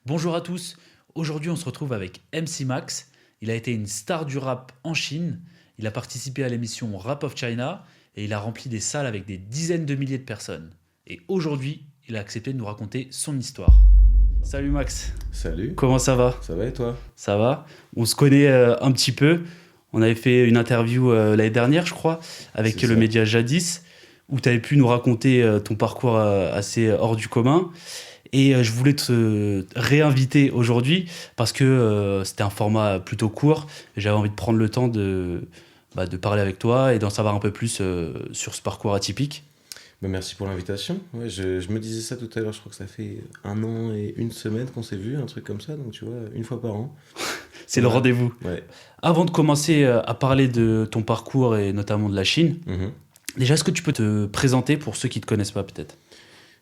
Bonjour à tous, aujourd'hui on se retrouve avec MC Max. Il a été une star du rap en Chine, il a participé à l'émission Rap of China et il a rempli des salles avec des dizaines de milliers de personnes. Et aujourd'hui, il a accepté de nous raconter son histoire. Salut Max, Salut, comment ça va? ça va et toi? Ça va? On se connaît un petit peu, on avait fait une interview l'année dernière je crois, avec C'est le ça. média Jadis, où tu avais pu nous raconter ton parcours assez hors du commun. Et je voulais te réinviter aujourd'hui parce que c'était un format plutôt court. J'avais envie de prendre le temps de parler avec toi et d'en savoir un peu plus sur ce parcours atypique. Merci pour l'invitation. Ouais, je me disais ça tout à l'heure, je crois que ça fait 1 an et 1 semaine qu'on s'est vu, un truc comme ça, donc tu vois, une fois par an. C'est le Ouais. rendez-vous. Ouais. Avant de commencer à parler de ton parcours et notamment de la Chine, Mhm. déjà, est-ce que tu peux te présenter pour ceux qui ne te connaissent pas peut-être?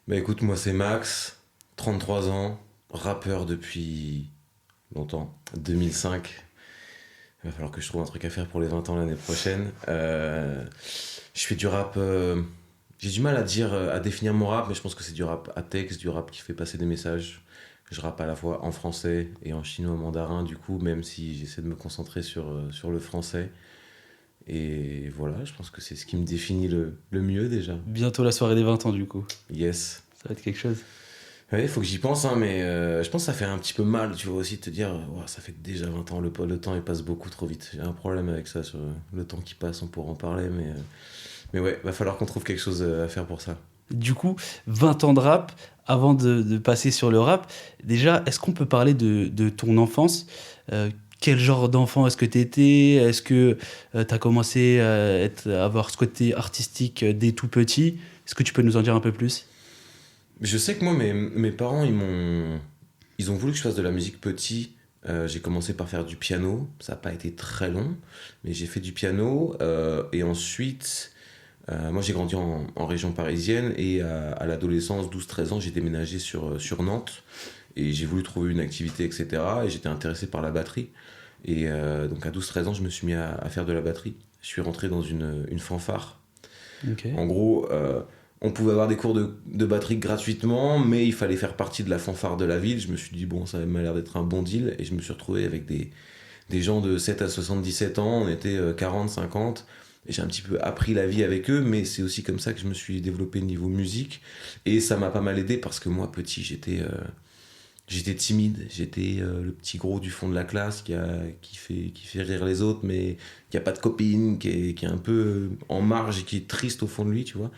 Bah écoute, moi c'est Max, 33 ans, rappeur depuis longtemps, 2005. Il va falloir que je trouve un truc à faire pour les 20 ans l'année prochaine. Je fais du rap. J'ai du mal à dire, à définir mon rap, mais je pense que c'est du rap à texte, du rap qui fait passer des messages. Je rappe à la fois en français et en chinois mandarin, du coup, même si j'essaie de me concentrer sur le français. Et voilà, je pense que c'est ce qui me définit le mieux déjà. Bientôt la soirée des 20 ans du coup. Yes. Ça va être quelque chose. Ouais, il faut que j'y pense, hein, mais je pense que ça fait un petit peu mal, tu vois, aussi de te dire, ouah, ça fait déjà 20 ans, le temps il passe beaucoup trop vite. J'ai un problème avec ça, sur le temps qui passe, on pourra en parler, mais ouais, va falloir qu'on trouve quelque chose à faire pour ça. Du coup, 20 ans de rap, avant de passer sur le rap, déjà, est-ce qu'on peut parler de ton enfance? Quel genre d'enfant est-ce que tu étais? Est-ce que tu as commencé à avoir ce côté artistique dès tout petit? Est-ce que tu peux nous en dire un peu plus? Je sais que moi, mes parents, ils ont voulu que je fasse de la musique petit. J'ai commencé par faire du piano, ça n'a pas été très long, mais j'ai fait du piano, et ensuite, moi j'ai grandi en région parisienne, et à l'adolescence, 12-13 ans, j'ai déménagé sur Nantes, et j'ai voulu trouver une activité, etc. Et j'étais intéressé par la batterie. Et donc à 12-13 ans, je me suis mis à faire de la batterie. Je suis rentré dans une fanfare. Ok. En gros, on pouvait avoir des cours de batterie gratuitement, mais il fallait faire partie de la fanfare de la ville. Je me suis dit, bon, ça m'a l'air d'être un bon deal. Et je me suis retrouvé avec des gens de 7 à 77 ans. On était 40, 50. Et j'ai un petit peu appris la vie avec eux, mais c'est aussi comme ça que je me suis développé niveau musique. Et ça m'a pas mal aidé parce que moi, petit, j'étais timide, j'étais le petit gros du fond de la classe qui fait rire les autres, mais qui a pas de copine, qui est un peu en marge et qui est triste au fond de lui, tu vois.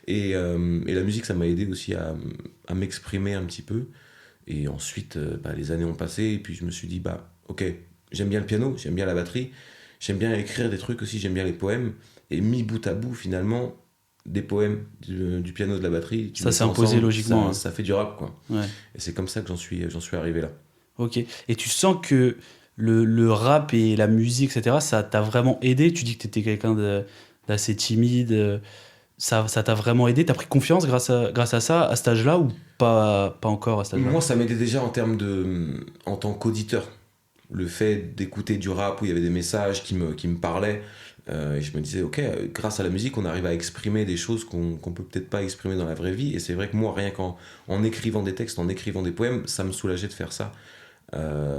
Et la musique, ça m'a aidé aussi à m'exprimer un petit peu. Et ensuite, les années ont passé, et puis je me suis dit, ok, j'aime bien le piano, j'aime bien la batterie, j'aime bien écrire des trucs aussi, j'aime bien les poèmes. Et mis bout à bout, finalement, des poèmes, du piano, de la batterie, tu Ça mets s'est ça imposé ensemble, logiquement, ça, hein. ça fait du rap, quoi. Ouais. Et c'est comme ça que j'en suis arrivé là. Ok. Et tu sens que le rap et la musique, etc., ça t'a vraiment aidé? Tu dis que tu étais quelqu'un d'assez timide. Ça t'a vraiment aidé? T'as pris confiance grâce à ça, à cet âge-là, ou pas encore à cet âge-là? Moi, ça m'aidait déjà en tant qu'auditeur. Le fait d'écouter du rap où il y avait des messages qui me parlaient, et je me disais, ok, grâce à la musique, on arrive à exprimer des choses qu'on peut peut-être pas exprimer dans la vraie vie. Et c'est vrai que moi, rien qu'en écrivant des textes, en écrivant des poèmes, ça me soulageait de faire ça.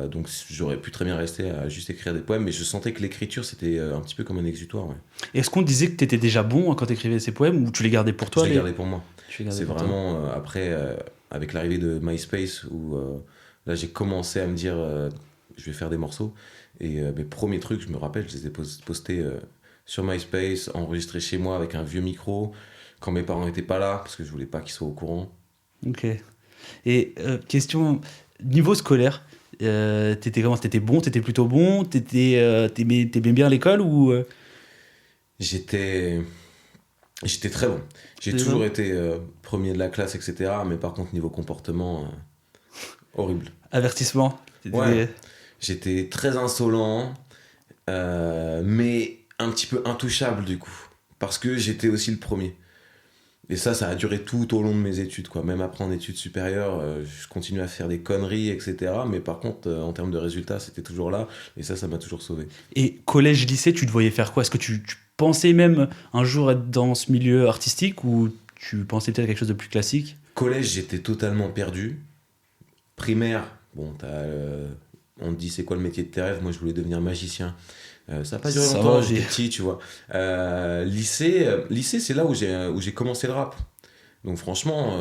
Donc j'aurais pu très bien rester à juste écrire des poèmes, mais je sentais que l'écriture, c'était un petit peu comme un exutoire. Ouais. Est-ce qu'on te disait que t'étais déjà bon quand t'écrivais ces poèmes, ou tu les gardais pour Je toi l'ai gardé pour moi. Tu les gardais C'est pour toi. vraiment après, avec l'arrivée de MySpace, où là j'ai commencé à me dire, je vais faire des morceaux. Et mes premiers trucs, je me rappelle, je les ai postés sur MySpace, enregistrés chez moi avec un vieux micro, quand mes parents n'étaient pas là, parce que je voulais pas qu'ils soient au courant. Ok. Et question, niveau scolaire, t'étais comment? T'étais bon? T'étais plutôt bon? T'aimais bien l'école ou J'étais, j'étais très bon. J'ai t'étais toujours bon. été premier de la classe, etc. Mais par contre, niveau comportement, horrible. Avertissement? Ouais, j'étais très insolent, mais un petit peu intouchable du coup, parce que j'étais aussi le premier. Et ça a duré tout au long de mes études, quoi. Même après en études supérieures, je continue à faire des conneries, etc. Mais par contre, en termes de résultats, c'était toujours là, et ça m'a toujours sauvé. Et collège, lycée, tu te voyais faire quoi? Est-ce que tu pensais même un jour être dans ce milieu artistique, ou tu pensais peut-être à quelque chose de plus classique? Collège, j'étais totalement perdu. Primaire, Bon, on te dit c'est quoi le métier de tes rêves, moi je voulais devenir magicien. Ça n'a pas duré Ça longtemps, va, j'étais petit, tu vois. Lycée, c'est là où j'ai commencé le rap. Donc franchement,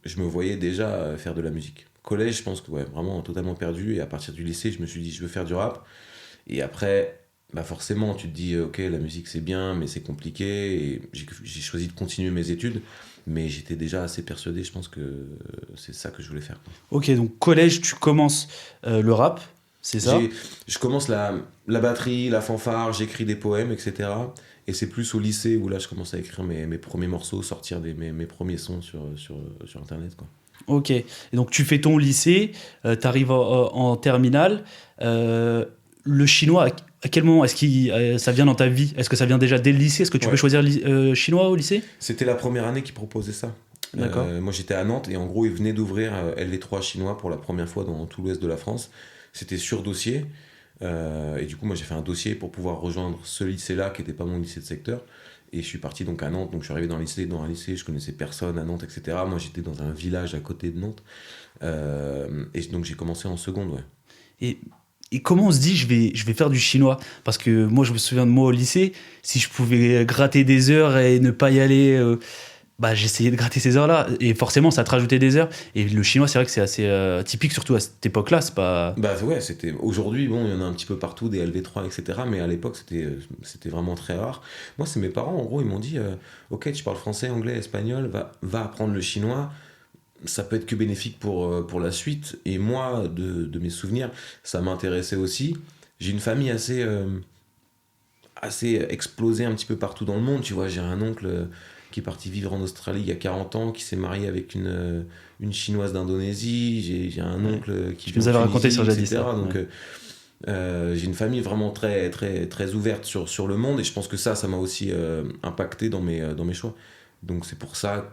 je me voyais déjà faire de la musique. Collège, je pense que ouais, vraiment totalement perdu. Et à partir du lycée, je me suis dit, je veux faire du rap. Et après, bah forcément, tu te dis, ok, la musique c'est bien, mais c'est compliqué. Et j'ai choisi de continuer mes études. Mais j'étais déjà assez persuadé, je pense que c'est ça que je voulais faire. Ok, donc collège, tu commences le rap, c'est ça? Je commence la batterie, la fanfare, j'écris des poèmes, etc. Et c'est plus au lycée où là je commence à écrire mes premiers morceaux, sortir mes premiers sons sur Internet, quoi. Ok, et donc tu fais ton lycée, tu arrives en terminale. Le chinois, à quel moment ça vient dans ta vie? Est-ce que ça vient déjà dès le lycée? Est-ce que tu peux Ouais, choisir chinois au lycée? c'était la première année qu'ils proposaient ça. D'accord. Moi j'étais à Nantes et en gros ils venaient d'ouvrir LV3 chinois pour la première fois dans tout l'ouest de la France. C'était sur dossier. Et du coup moi j'ai fait un dossier pour pouvoir rejoindre ce lycée-là qui n'était pas mon lycée de secteur. Et je suis parti donc à Nantes, donc je suis arrivé dans un lycée, je connaissais personne à Nantes, etc. Moi j'étais dans un village à côté de Nantes. Et donc j'ai commencé en seconde, ouais. Et, et comment on se dit, je vais faire du chinois? Parce que moi, je me souviens de moi au lycée, si je pouvais gratter des heures et ne pas y aller, bah, j'essayais de gratter ces heures-là. Et forcément, ça te rajoutait des heures. Et le chinois, c'est vrai que c'est assez typique, surtout à cette époque-là. C'est pas. Bah ouais, c'était aujourd'hui, bon, il y en a un petit peu partout, des LV3, etc. Mais à l'époque, c'était vraiment très rare. Moi, c'est mes parents, en gros, ils m'ont dit ok, tu parles français, anglais, espagnol, va apprendre le chinois. Ça peut être que bénéfique pour la suite. Et moi, de mes souvenirs, ça m'intéressait aussi. J'ai une famille assez explosée un petit peu partout dans le monde. Tu vois, j'ai un oncle qui est parti vivre en Australie il y a 40 ans, qui s'est marié avec une chinoise d'Indonésie. J'ai un Ouais. oncle qui Tu vit nous en avais raconté Tunisie, sur Jadis, ça. etc. Donc, Ouais. j'ai une famille vraiment très, très, très ouverte sur le monde. Et je pense que ça m'a aussi impacté dans mes choix. Donc, c'est pour ça.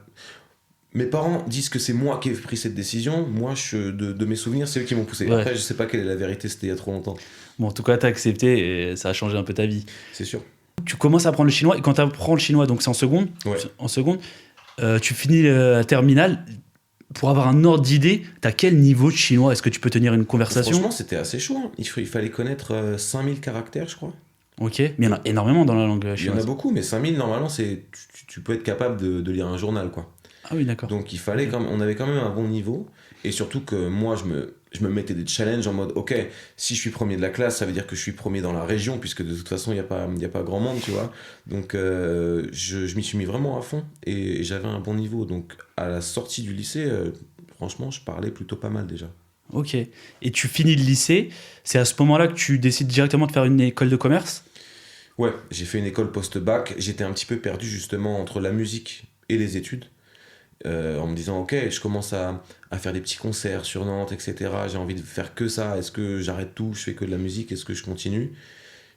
Mes parents disent que c'est moi qui ai pris cette décision. Moi, de mes souvenirs, c'est eux qui m'ont poussé. Ouais. Après, je sais pas quelle est la vérité, c'était il y a trop longtemps. Bon, en tout cas, t'as accepté et ça a changé un peu ta vie. C'est sûr. Tu commences à apprendre le chinois et quand tu apprends le chinois, donc c'est en seconde, Ouais. tu finis la terminale. Pour avoir un ordre d'idée, t'as quel niveau de chinois? Est-ce que tu peux tenir une conversation? Franchement, c'était assez chaud, hein. Il fallait connaître 5000 caractères, je crois. Ok, mais il y en a énormément dans la langue Il y en a chinoise. beaucoup, mais 5000, normalement, tu peux être capable de lire un journal, quoi. Ah oui, d'accord. Donc, on avait quand même un bon niveau. Et surtout que moi, je me mettais des challenges en mode, ok, si je suis premier de la classe, ça veut dire que je suis premier dans la région, puisque de toute façon, il y a pas grand monde, tu vois. Donc, je m'y suis mis vraiment à fond et j'avais un bon niveau. Donc, à la sortie du lycée, franchement, je parlais plutôt pas mal déjà. Ok. Et tu finis le lycée, c'est à ce moment-là que tu décides directement de faire une école de commerce? Ouais, j'ai fait une école post-bac. J'étais un petit peu perdu justement entre la musique et les études. En me disant, ok, je commence à faire des petits concerts sur Nantes, etc. J'ai envie de faire que ça. Est-ce que j'arrête tout, je fais que de la musique, est-ce que je continue?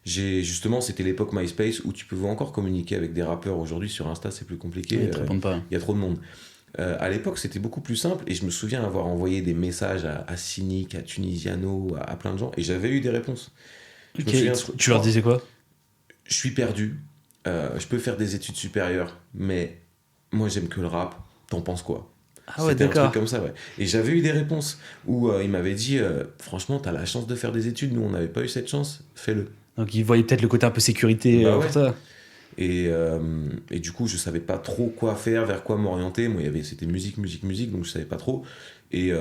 Justement, c'était l'époque MySpace où tu pouvais encore communiquer avec des rappeurs. Aujourd'hui, sur Insta, c'est plus compliqué. Ils te répondent pas. Il y a trop de monde. À l'époque, c'était beaucoup plus simple et je me souviens avoir envoyé des messages à Cynic, à Tunisiano, à plein de gens et j'avais eu des réponses. Je me Ok. souviens, Tu leur disais quoi? je suis perdu, je peux faire des études supérieures, mais moi j'aime que le rap, t'en penses quoi? Ah ouais, C'était un truc d'accord. comme ça, ouais. Et j'avais eu des réponses où ils m'avaient dit, franchement, t'as la chance de faire des études, nous on n'avait pas eu cette chance, fais-le. Donc ils voyaient peut-être le côté un peu sécurité Bah pour ouais. ça. Et du coup, je savais pas trop quoi faire, vers quoi m'orienter. Moi, c'était musique, musique, musique, donc je savais pas trop. Et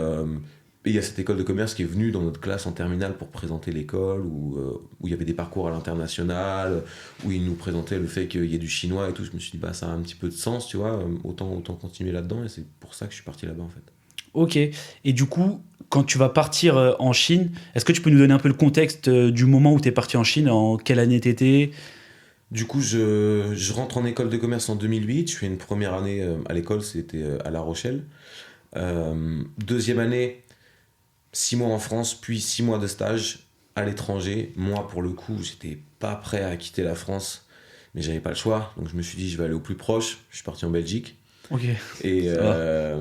il y a cette école de commerce qui est venue dans notre classe en terminale pour présenter l'école, où il y avait des parcours à l'international, où ils nous présentaient le fait qu'il y ait du chinois et tout. Je me suis dit, bah, ça a un petit peu de sens, tu vois, autant continuer là-dedans. Et c'est pour ça que je suis parti là-bas, en fait. Ok. Et du coup, quand tu vas partir en Chine, est-ce que tu peux nous donner un peu le contexte du moment où tu es parti en Chine? En quelle année t'étais? Du coup, je rentre en école de commerce en 2008. Je fais une première année à l'école, c'était à La Rochelle. Deuxième année, 6 mois en France, puis 6 mois de stage à l'étranger. Moi, pour le coup, j'étais pas prêt à quitter la France, mais j'avais pas le choix. Donc je me suis dit, je vais aller au plus proche. Je suis parti en Belgique. Ok. Et, Ça va.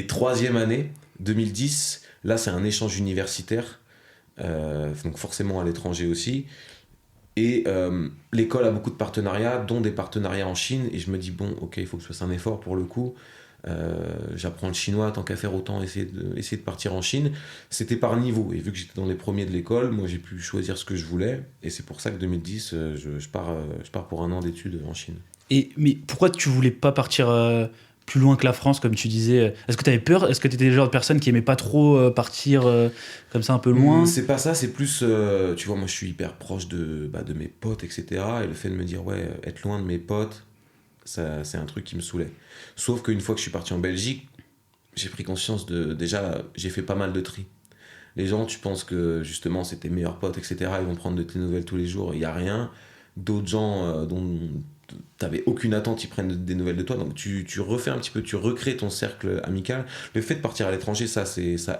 troisième année, 2010, là, c'est un échange universitaire. Donc forcément à l'étranger aussi. Et l'école a beaucoup de partenariats, dont des partenariats en Chine. Et je me dis, bon, ok, il faut que je fasse un effort pour le coup. J'apprends le chinois, tant qu'à faire, autant essayer de partir en Chine. C'était par niveau. Et vu que j'étais dans les premiers de l'école, moi j'ai pu choisir ce que je voulais. Et c'est pour ça que 2010, je pars pour un an d'études en Chine. Mais pourquoi tu voulais pas partir plus loin que la France, comme tu disais? Est-ce que tu avais peur? Est-ce que tu étais le genre de personne qui aimait pas trop partir comme ça un peu loin? C'est pas ça, c'est plus. Tu vois, moi je suis hyper proche de mes potes, etc. Et le fait de me dire, ouais, être loin de mes potes, ça, c'est un truc qui me saoulait. Sauf qu'une fois que je suis parti en Belgique, j'ai pris conscience de. Déjà, j'ai fait pas mal de tri. Les gens, tu penses que justement c'est tes meilleurs potes, etc. Ils vont prendre de tes nouvelles tous les jours, il y a rien. D'autres gens dont t'avais aucune attente, ils prennent des nouvelles de toi. Donc tu refais un petit peu, tu recrées ton cercle amical. Le fait de partir à l'étranger, ça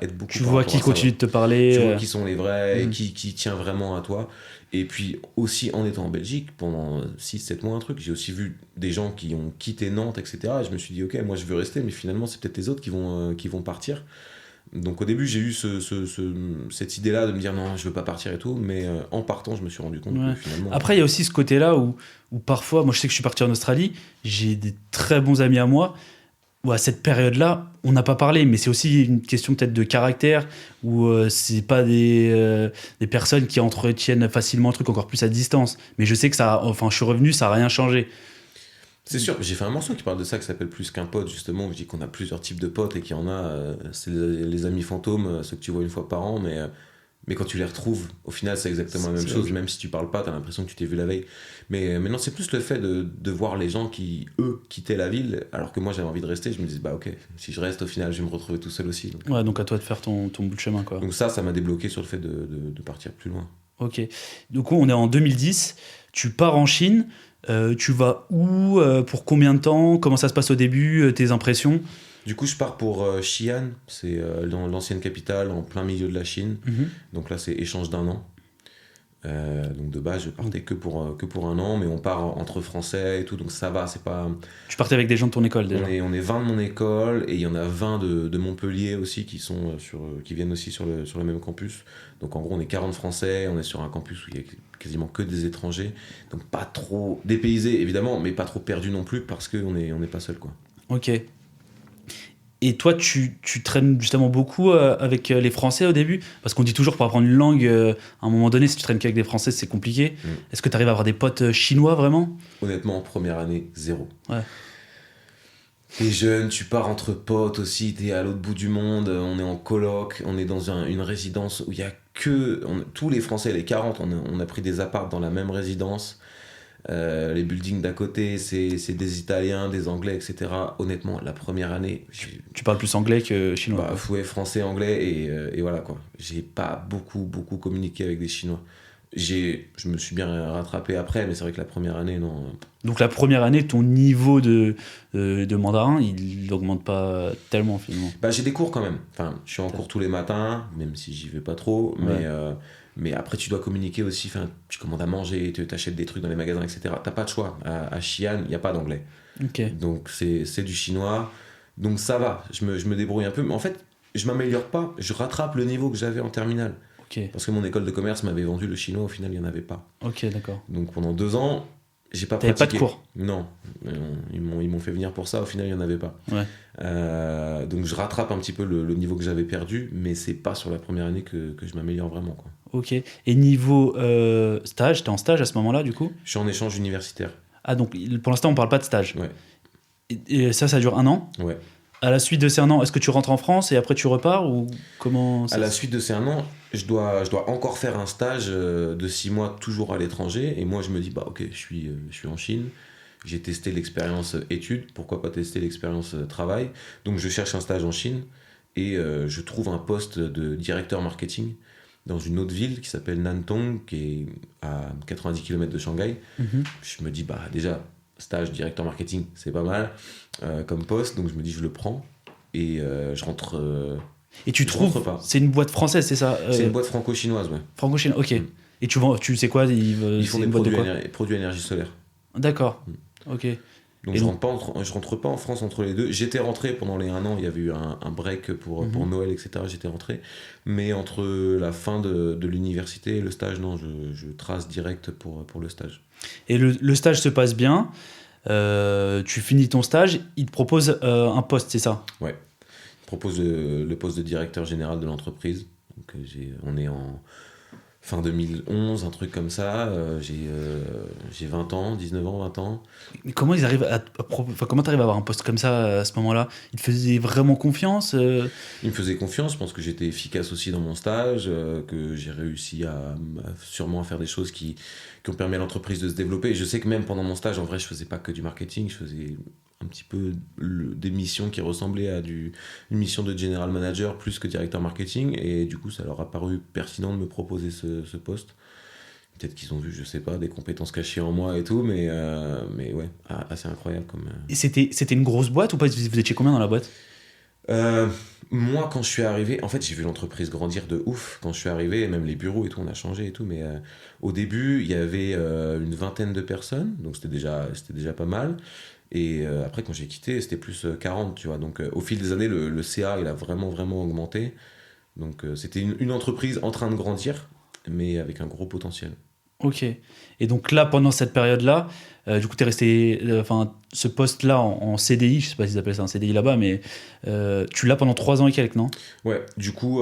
aide beaucoup. Tu vois qui continue de te parler. Tu vois qui sont les vrais, et Mhm. qui tient vraiment à toi. Et puis aussi en étant en Belgique, pendant 6 7 mois, un truc, j'ai aussi vu des gens qui ont quitté Nantes, etc. Et je me suis dit, ok, moi je veux rester, mais finalement c'est peut-être les autres qui vont partir. Donc au début j'ai eu cette idée-là de me dire non, je veux pas partir et tout, mais en partant je me suis rendu compte Ouais. que finalement... Après, il y a aussi ce côté-là où parfois, moi je sais que je suis parti en Australie, j'ai des très bons amis à moi, où à cette période-là, on n'a pas parlé, mais c'est aussi une question peut-être de caractère, où c'est pas des personnes qui entretiennent facilement un truc encore plus à distance. Mais je sais que enfin, je suis revenu, ça n'a rien changé. C'est sûr, j'ai fait un morceau qui parle de ça, qui s'appelle Plus qu'un pote, justement, où je dis qu'on a plusieurs types de potes et qu'il y en a, c'est les amis fantômes, ceux que tu vois une fois par an, mais quand tu les retrouves, au final, c'est exactement la même chose, même si tu parles pas, t'as l'impression que tu t'es vu la veille. Mais non, c'est plus le fait de voir les gens qui, eux, quittaient la ville, alors que moi j'avais envie de rester, je me dis, bah ok, si je reste, au final, je vais me retrouver tout seul aussi. Ouais, donc à toi de faire ton bout de chemin, quoi. Donc ça m'a débloqué sur le fait de partir plus loin. Ok. Du coup, on est en 2010, tu pars en Chine, tu vas où, pour combien de temps, comment ça se passe au début, tes impressions? Du coup, je pars pour Xi'an, c'est dans l'ancienne capitale, en plein milieu de la Chine. Mhm. Donc là, c'est échange d'un an. Donc de base, je partais que pour un an, mais on part entre Français et tout, donc ça va, c'est pas... Tu partais avec des gens de ton école déjà. On est 20 de mon école, et il y en a 20 de Montpellier aussi, qui viennent aussi sur le même campus. Donc en gros, on est 40 Français, on est sur un campus où il y a quasiment que des étrangers. Donc pas trop dépaysés, évidemment, mais pas trop perdus non plus, parce qu'on n'est pas seul, quoi. Ok. Et toi, tu traînes justement beaucoup avec les Français au début? Parce qu'on dit toujours pour apprendre une langue, à un moment donné, si tu traînes qu'avec des Français, c'est compliqué. Mm. Est-ce que tu arrives à avoir des potes chinois vraiment? Honnêtement, en première année, zéro. Ouais. T'es jeune, tu pars entre potes aussi, t'es à l'autre bout du monde, on est en coloc, on est dans une résidence où il y a tous les Français, les 40, on a pris des apparts dans la même résidence. Les buildings d'à côté, c'est des Italiens, des Anglais, etc. Honnêtement, la première année, Tu parles plus anglais que chinois. bah, ouais, français, anglais, et voilà quoi. J'ai pas beaucoup communiqué avec des Chinois. Je me suis bien rattrapé après, mais c'est vrai que la première année, non. Donc la première année, ton niveau de mandarin, il n'augmente pas tellement finalement. Bah, j'ai des cours quand même. Enfin, je suis en cours tous les matins, même si j'y vais pas trop. Ouais. Mais après, tu dois communiquer aussi. Enfin, tu commandes à manger, tu t'achètes des trucs dans les magasins, etc. T'as pas de choix. À Xi'an, il n'y a pas d'anglais. Ok. Donc, c'est du chinois. Donc, ça va. Je me débrouille un peu. Mais en fait, je m'améliore pas. Je rattrape le niveau que j'avais en terminale. Ok. Parce que mon école de commerce m'avait vendu le chinois. Au final, il n'y en avait pas. Ok, d'accord. Donc, pendant 2 ans, j'ai pas T'avais pratiqué. pas de cours? Non. Ils m'ont fait venir pour ça. Au final, il n'y en avait pas. Ouais. Donc je rattrape un petit peu le niveau que j'avais perdu, mais c'est pas sur la première année que je m'améliore vraiment, quoi. Ok. Et niveau stage, t'es en stage à ce moment-là du coup? Je suis en échange universitaire. Ah, donc pour l'instant, on parle pas de stage. Ouais. Et ça dure un an? Ouais. À la suite de ces un an, est-ce que tu rentres en France et après tu repars ou comment ça À la suite de ces 1 an, je dois encore faire un stage de 6 mois toujours à l'étranger, et moi je me dis bah ok, je suis en Chine. J'ai testé l'expérience études, pourquoi pas tester l'expérience travail. Donc je cherche un stage en Chine, et je trouve un poste de directeur marketing dans une autre ville qui s'appelle Nantong, qui est à 90 km de Shanghai. Mhm. Je me dis, bah déjà, stage directeur marketing, c'est pas mal comme poste, donc je me dis, je le prends, et je rentre. Et tu Je rentre trouves, pas. c'est une boîte française, c'est ça? C'est une boîte franco-chinoise, ouais. Franco-chinoise, ok. Mm. Et tu sais quoi? Ils font c'est des une boîte de quoi? produits énergie solaire. D'accord, ok. Donc Et je donc- rentre pas en France entre les deux. J'étais rentré pendant les 1 an, il y avait eu un break pour Noël, etc. J'étais rentré. Mais entre la fin de l'université et le stage, non, je trace direct pour le stage. Et le stage se passe bien. tu finis ton stage, il te propose un poste, c'est ça? Ouais. Il propose le poste de directeur général de l'entreprise. Donc, on est en fin 2011, un truc comme ça. J'ai 20 ans, 19 ans, 20 ans. Mais comment ils arrivent enfin, comment t'arrives à avoir un poste comme ça à ce moment-là? Ils te faisaient vraiment confiance? Il me faisait confiance, je pense que j'étais efficace aussi dans mon stage, que j'ai réussi sûrement à faire des choses qui ont permis à l'entreprise de se développer. Et je sais que même pendant mon stage, en vrai, je faisais pas que du marketing, je faisais un petit peu des missions qui ressemblaient à une mission de general manager plus que directeur marketing. Et du coup, ça leur a paru pertinent de me proposer ce poste. Peut-être qu'ils ont vu, je sais pas, des compétences cachées en moi et tout, mais ouais, assez incroyable comme. Et c'était une grosse boîte ou pas? Vous étiez combien dans la boîte? Euh, Moi, quand je suis arrivé, en fait, j'ai vu l'entreprise grandir de ouf. Quand je suis arrivé, et même les bureaux et tout, on a changé et tout. Mais au début, il y avait une vingtaine de personnes, donc c'était déjà pas mal. Et après, quand j'ai quitté, c'était plus 40, tu vois. Donc, au fil des années, le CA, il a vraiment, vraiment augmenté. Donc, c'était une entreprise en train de grandir, mais avec un gros potentiel. Ok. Et donc là, pendant cette période-là, du coup, tu es resté. Enfin, ce poste-là en CDI, je sais pas s'ils appellent ça un CDI là-bas, mais tu l'as pendant 3 ans et quelques, non? Ouais, du coup,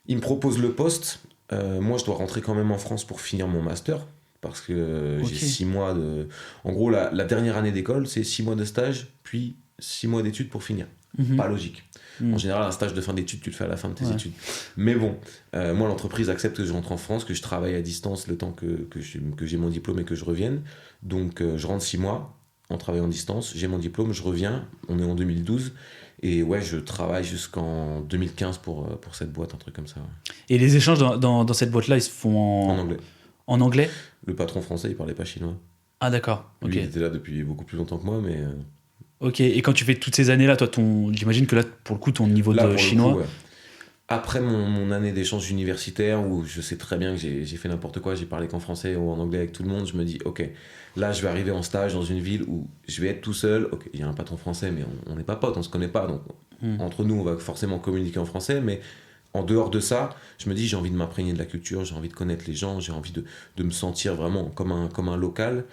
il me propose le poste. Moi, je dois rentrer quand même en France pour finir mon master. Parce que j'ai Ok. 6 mois de. En gros, la dernière année d'école, c'est 6 mois de stage, puis 6 mois d'études pour finir. Mhm. Pas logique. En Mhm. général, un stage de fin d'études, tu le fais à la fin de tes Ouais. études. Mais bon, moi, l'entreprise accepte que je rentre en France, que je travaille à distance le temps que j'ai mon diplôme et que je revienne. Donc, je rentre 6 mois en travaillant en distance, j'ai mon diplôme, je reviens. On est en 2012. Et ouais, je travaille jusqu'en 2015 pour cette boîte, un truc comme ça. Ouais. Et les échanges dans cette boîte-là, ils se font En anglais. en anglais? Le patron français, il parlait pas chinois. Ah, d'accord. Lui, Ok. il était là depuis beaucoup plus longtemps que moi, mais Ok. Et quand tu fais toutes ces années-là, toi, j'imagine que là, pour le coup, ton niveau là, de pour le coup, chinois. ouais. Après mon année d'échange universitaire, où je sais très bien que j'ai fait n'importe quoi, j'ai parlé qu'en français ou en anglais avec tout le monde, je me dis, ok, là, je vais arriver en stage dans une ville où je vais être tout seul. Ok, il y a un patron français, mais on n'est pas potes, on se connaît pas, donc Hmm. entre nous, on va forcément communiquer en français, mais en dehors de ça, je me dis, j'ai envie de m'imprégner de la culture, j'ai envie de connaître les gens, j'ai envie de me sentir vraiment comme un local,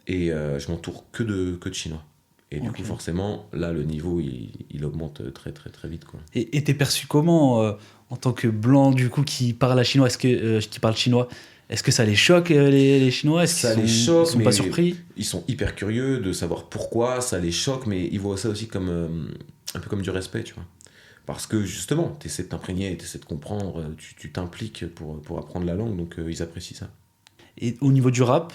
et je m'entoure que de Chinois. Et du coup, Ok. forcément, là, le niveau, il augmente très, très, très vite, quoi. Et t'es perçu comment en tant que blanc, du coup, qui parle chinois? Qui parle chinois? Est-ce que ça les choque, les Chinois? Est-ce qu'ils Ça les ils choque, sont pas mais surpris? ils sont hyper curieux de savoir pourquoi, ça les choque, mais ils voient ça aussi comme un peu comme du respect, tu vois. Parce que justement, tu essaies de t'imprégner, tu essaies de comprendre, tu t'impliques pour apprendre la langue, donc ils apprécient ça. Et au niveau du rap,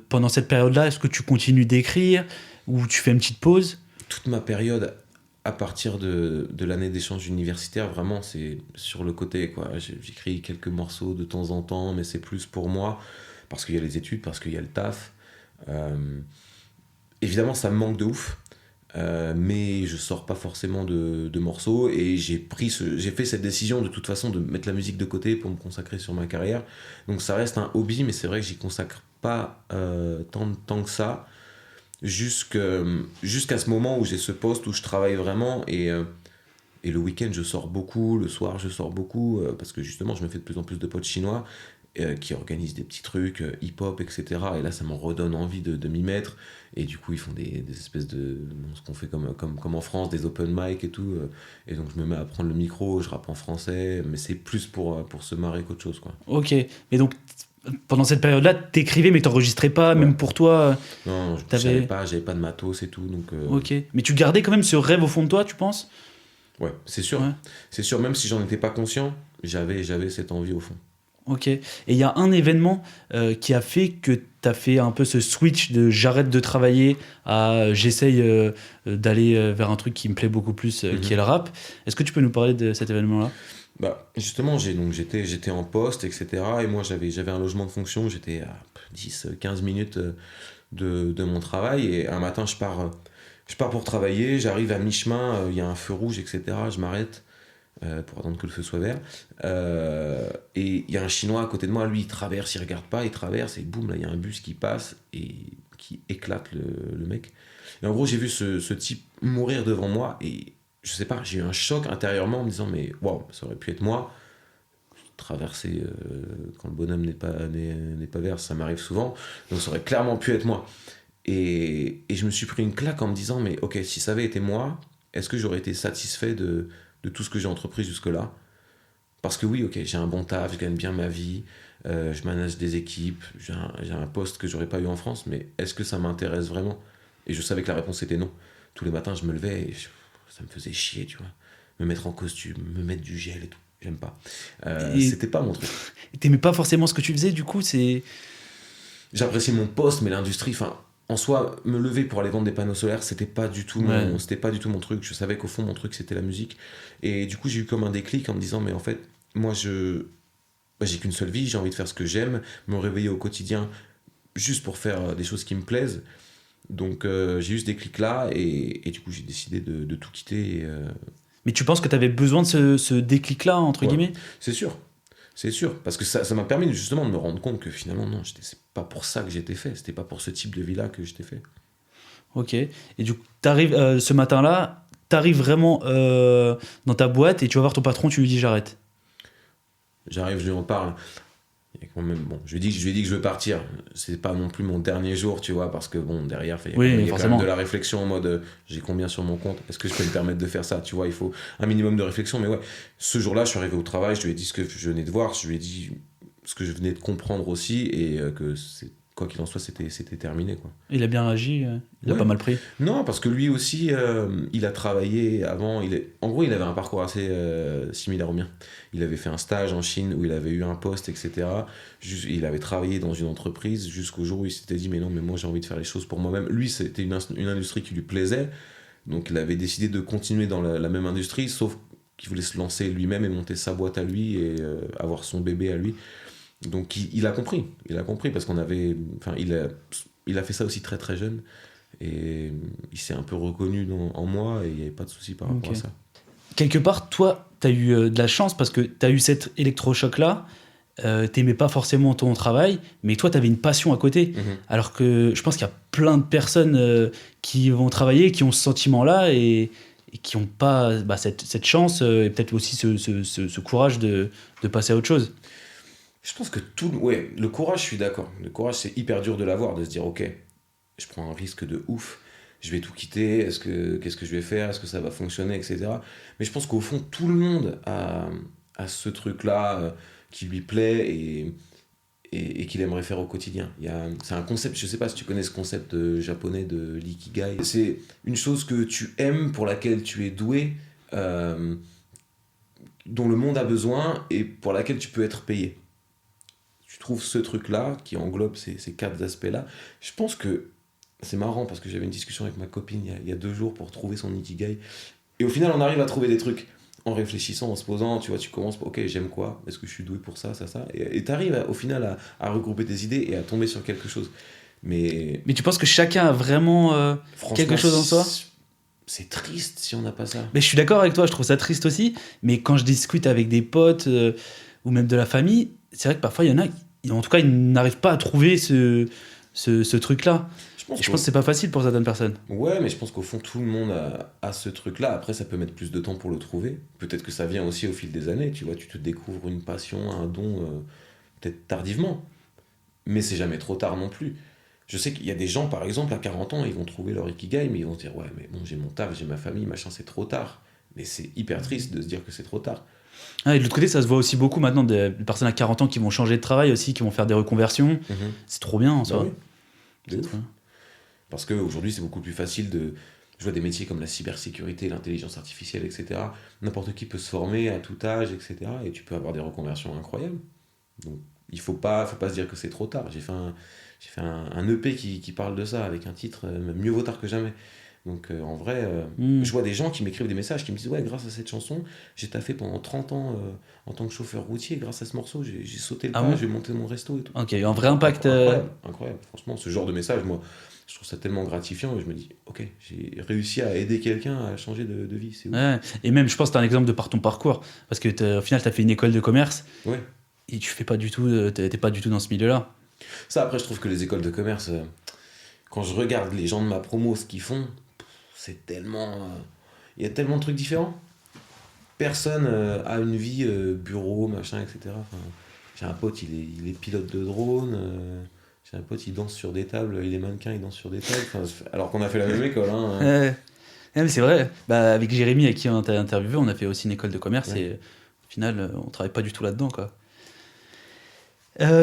pendant cette période-là, est-ce que tu continues d'écrire ou tu fais une petite pause? Toute ma période, à partir de l'année d'échange universitaire, vraiment, c'est sur le côté, quoi. J'écris quelques morceaux de temps en temps, mais c'est plus pour moi, parce qu'il y a les études, parce qu'il y a le taf. Euh, Évidemment, ça me manque de ouf. Mais je sors pas forcément de morceaux et j'ai fait cette décision de toute façon de mettre la musique de côté pour me consacrer sur ma carrière. Donc ça reste un hobby, mais c'est vrai que j'y consacre pas tant de temps que ça jusqu'à ce moment où j'ai ce poste où je travaille vraiment et le week-end je sors beaucoup, le soir je sors beaucoup parce que justement je me fais de plus en plus de potes chinois qui organisent des petits trucs hip-hop, etc. Et là, ça m'en redonne envie de m'y mettre. Et du coup, ils font des espèces de. Ce qu'on fait comme en France, des open mic et tout. Et donc, je me mets à prendre le micro, je rappe en français, mais c'est plus pour se marrer qu'autre chose, quoi. Ok. Mais donc, pendant cette période-là, t'écrivais, mais t'enregistrais pas, Ouais. même pour toi, Non, t'avais. j'avais pas de matos et tout. Donc, Ok. Mais tu gardais quand même ce rêve au fond de toi, tu penses? ouais, c'est sûr. Ouais. C'est sûr, même si j'en étais pas conscient, j'avais cette envie au fond. Ok. Et il y a un événement qui a fait que tu as fait un peu ce switch de j'arrête de travailler à j'essaye d'aller vers un truc qui me plaît beaucoup plus, qui est le rap. Est-ce que tu peux nous parler de cet événement-là? Bah, justement, j'étais en poste, etc. Et moi, j'avais un logement de fonction, j'étais à 10-15 minutes de mon travail. Et un matin, je pars pour travailler, j'arrive à mi-chemin, il y a un feu rouge, etc. Je m'arrête pour attendre que le feu soit vert. Et il y a un Chinois à côté de moi, lui, il traverse, il regarde pas, il traverse, et boum, là, il y a un bus qui passe et qui éclate le mec. Et en gros, j'ai vu ce type mourir devant moi, et je sais pas, j'ai eu un choc intérieurement en me disant, mais waouh, ça aurait pu être moi. Traverser quand le bonhomme n'est pas vert, ça m'arrive souvent, donc ça aurait clairement pu être moi. Et je me suis pris une claque en me disant, mais ok, si ça avait été moi, est-ce que j'aurais été satisfait de tout ce que j'ai entrepris jusque-là? Parce que oui, ok, j'ai un bon taf, je gagne bien ma vie, je manage des équipes, j'ai un poste que j'aurais pas eu en France, mais est-ce que ça m'intéresse vraiment? Et je savais que la réponse était non. Tous les matins, je me levais et ça me faisait chier, tu vois. Me mettre en costume, me mettre du gel et tout. J'aime pas. Et C'était pas mon truc. t'aimais pas forcément ce que tu faisais, du coup, c'est... J'appréciais mon poste, mais l'industrie, enfin, en soi, me lever pour aller vendre des panneaux solaires, Ouais. c'était pas du tout mon truc. Je savais qu'au fond, mon truc, c'était la musique. Et du coup, j'ai eu comme un déclic en me disant, mais en fait, moi, j'ai qu'une seule vie, j'ai envie de faire ce que j'aime, me réveiller au quotidien juste pour faire des choses qui me plaisent. Donc, j'ai eu ce déclic-là, et du coup, j'ai décidé de tout quitter. Mais tu penses que t'avais besoin de ce déclic-là, entre Ouais, guillemets? c'est sûr. C'est sûr, parce que ça m'a permis justement de me rendre compte que finalement, non, c'est pas pour ça que j'étais fait, c'était pas pour ce type de vie-là que j'étais fait. Ok. Et du coup, t'arrives ce matin-là, t'arrives vraiment dans ta boîte et tu vas voir ton patron, tu lui dis j'arrête. J'arrive, je lui en parle. Et quand même, bon, je lui ai dit que je veux partir. C'est pas non plus mon dernier jour, tu vois, parce que bon, derrière, Oui, il y a quand même forcément. de la réflexion en mode j'ai combien sur mon compte? Est-ce que je peux me permettre de faire ça? Tu vois, il faut un minimum de réflexion. Mais ouais, ce jour-là, je suis arrivé au travail, je lui ai dit ce que je venais de voir, je lui ai dit ce que je venais de comprendre aussi, et que quoi qu'il en soit, c'était terminé, quoi. Il a bien réagi, il a Ouais. pas mal pris. Non, parce que lui aussi, il a travaillé avant. En gros, il avait un parcours assez similaire au mien. Il avait fait un stage en Chine où il avait eu un poste, etc. Il avait travaillé dans une entreprise jusqu'au jour où il s'était dit, mais non, mais moi j'ai envie de faire les choses pour moi-même. Lui, c'était une industrie qui lui plaisait. Donc il avait décidé de continuer dans la même industrie, sauf qu'il voulait se lancer lui-même et monter sa boîte à lui et avoir son bébé à lui. Donc il a compris. Il a compris parce qu'on avait. Enfin, il a fait ça aussi très très jeune. Et il s'est un peu reconnu en moi et il n'y avait pas de souci par rapport Ok. à ça. Quelque part, toi, t'as eu de la chance parce que t'as eu cet électrochoc-là. T'aimais pas forcément ton travail, mais toi, t'avais une passion à côté. Mhm. Alors que je pense qu'il y a plein de personnes qui vont travailler, qui ont ce sentiment-là et qui n'ont pas bah, cette chance et peut-être aussi ce courage de passer à autre chose. Je pense que tout. Ouais, le courage, je suis d'accord. Le courage, c'est hyper dur de l'avoir, de se dire, ok, je prends un risque de ouf, je vais tout quitter, qu'est-ce que je vais faire, est-ce que ça va fonctionner, etc. Mais je pense qu'au fond, tout le monde a ce truc-là qui lui plaît et qu'il aimerait faire au quotidien. C'est un concept, je sais pas si tu connais ce concept japonais de l'ikigai. C'est une chose que tu aimes, pour laquelle tu es doué, euh, dont le monde a besoin et pour laquelle tu peux être payé. Tu trouves ce truc-là qui englobe ces quatre aspects-là. Je pense que c'est marrant parce que j'avais une discussion avec ma copine il y a 2 jours pour trouver son ikigai. Et au final, on arrive à trouver des trucs en réfléchissant, en se posant. Tu vois, tu commences, ok, j'aime quoi? Est-ce que je suis doué pour ça, ça, ça? Et tu arrives au final à regrouper tes idées et à tomber sur quelque chose. Mais Mais tu penses que chacun a vraiment quelque franchement, chose en soi? c'est triste si on n'a pas ça. Mais je suis d'accord avec toi, je trouve ça triste aussi. Mais quand je discute avec des potes ou même de la famille, c'est vrai que parfois il y en a, en tout cas, ils n'arrivent pas à trouver ce truc-là. Je pense Et je pense que c'est pas facile pour certaines personnes. Ouais, mais je pense qu'au fond, tout le monde a ce truc-là. Après, ça peut mettre plus de temps pour le trouver. Peut-être que ça vient aussi au fil des années. Tu vois, tu te découvres une passion, un don, peut-être tardivement. Mais c'est jamais trop tard non plus. Je sais qu'il y a des gens, par exemple, à 40 ans, ils vont trouver leur ikigai, mais ils vont se dire, ouais, mais bon, j'ai mon taf, j'ai ma famille, machin, c'est trop tard. Mais c'est hyper triste de se dire que c'est trop tard. Ah, et de l'autre côté, ça se voit aussi beaucoup maintenant des personnes à 40 ans qui vont changer de travail aussi, qui vont faire des reconversions. Mhm. C'est trop bien en Bah soi. oui, de C'est ouf. trop bien. Parce qu'aujourd'hui, c'est beaucoup plus facile de. Je vois des métiers comme la cybersécurité, l'intelligence artificielle, etc. N'importe qui peut se former à tout âge, etc. Et tu peux avoir des reconversions incroyables. Donc, il faut pas se dire que c'est trop tard. J'ai fait un EP qui parle de ça, avec un titre Mieux vaut tard que jamais. Donc, en vrai, Hmm. je vois des gens qui m'écrivent des messages, qui me disent, ouais, grâce à cette chanson, j'ai taffé pendant 30 ans en tant que chauffeur routier. Grâce à ce morceau, j'ai sauté le Ah pas, bon? j'ai monté mon resto et tout. Ok, un vrai impact. Incroyable, incroyable. Franchement, ce genre de message, moi, je trouve ça tellement gratifiant et je me dis, ok, j'ai réussi à aider quelqu'un à changer de vie, c'est ouf. Ouais. Et même, je pense que t'as un exemple de par ton parcours. Parce que au final, t'as fait une école de commerce Ouais. et tu fais pas du tout, t'es pas du tout dans ce milieu-là. Ça, après, je trouve que les écoles de commerce, quand je regarde les gens de ma promo, ce qu'ils font, c'est tellement. Il y a tellement de trucs différents. Personne a une vie bureau, machin, etc. Enfin, j'ai un pote, il est pilote de drone. J'ai un pote, il danse sur des tables, il est mannequin, il danse sur des tables. Enfin, alors qu'on a fait la même école. Hein. Mais c'est vrai. Bah, avec Jérémy, avec qui on t'a interviewé, on a fait aussi une école de commerce Ouais. et au final, on travaille pas du tout là-dedans, quoi.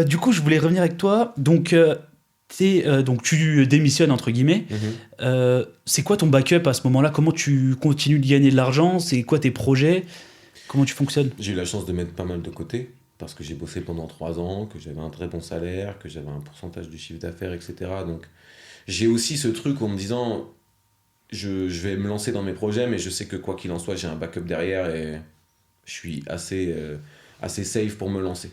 Du coup, je voulais revenir avec toi. Donc, donc tu démissionnes, entre guillemets. Mhm. C'est quoi ton backup à ce moment-là? Comment tu continues de gagner de l'argent? C'est quoi tes projets? Comment tu fonctionnes? J'ai eu la chance de mettre pas mal de côté parce que j'ai bossé pendant 3 ans, que j'avais un très bon salaire, que j'avais un pourcentage du chiffre d'affaires, etc. Donc j'ai aussi ce truc en me disant je vais me lancer dans mes projets, mais je sais que quoi qu'il en soit, j'ai un backup derrière et je suis assez safe pour me lancer.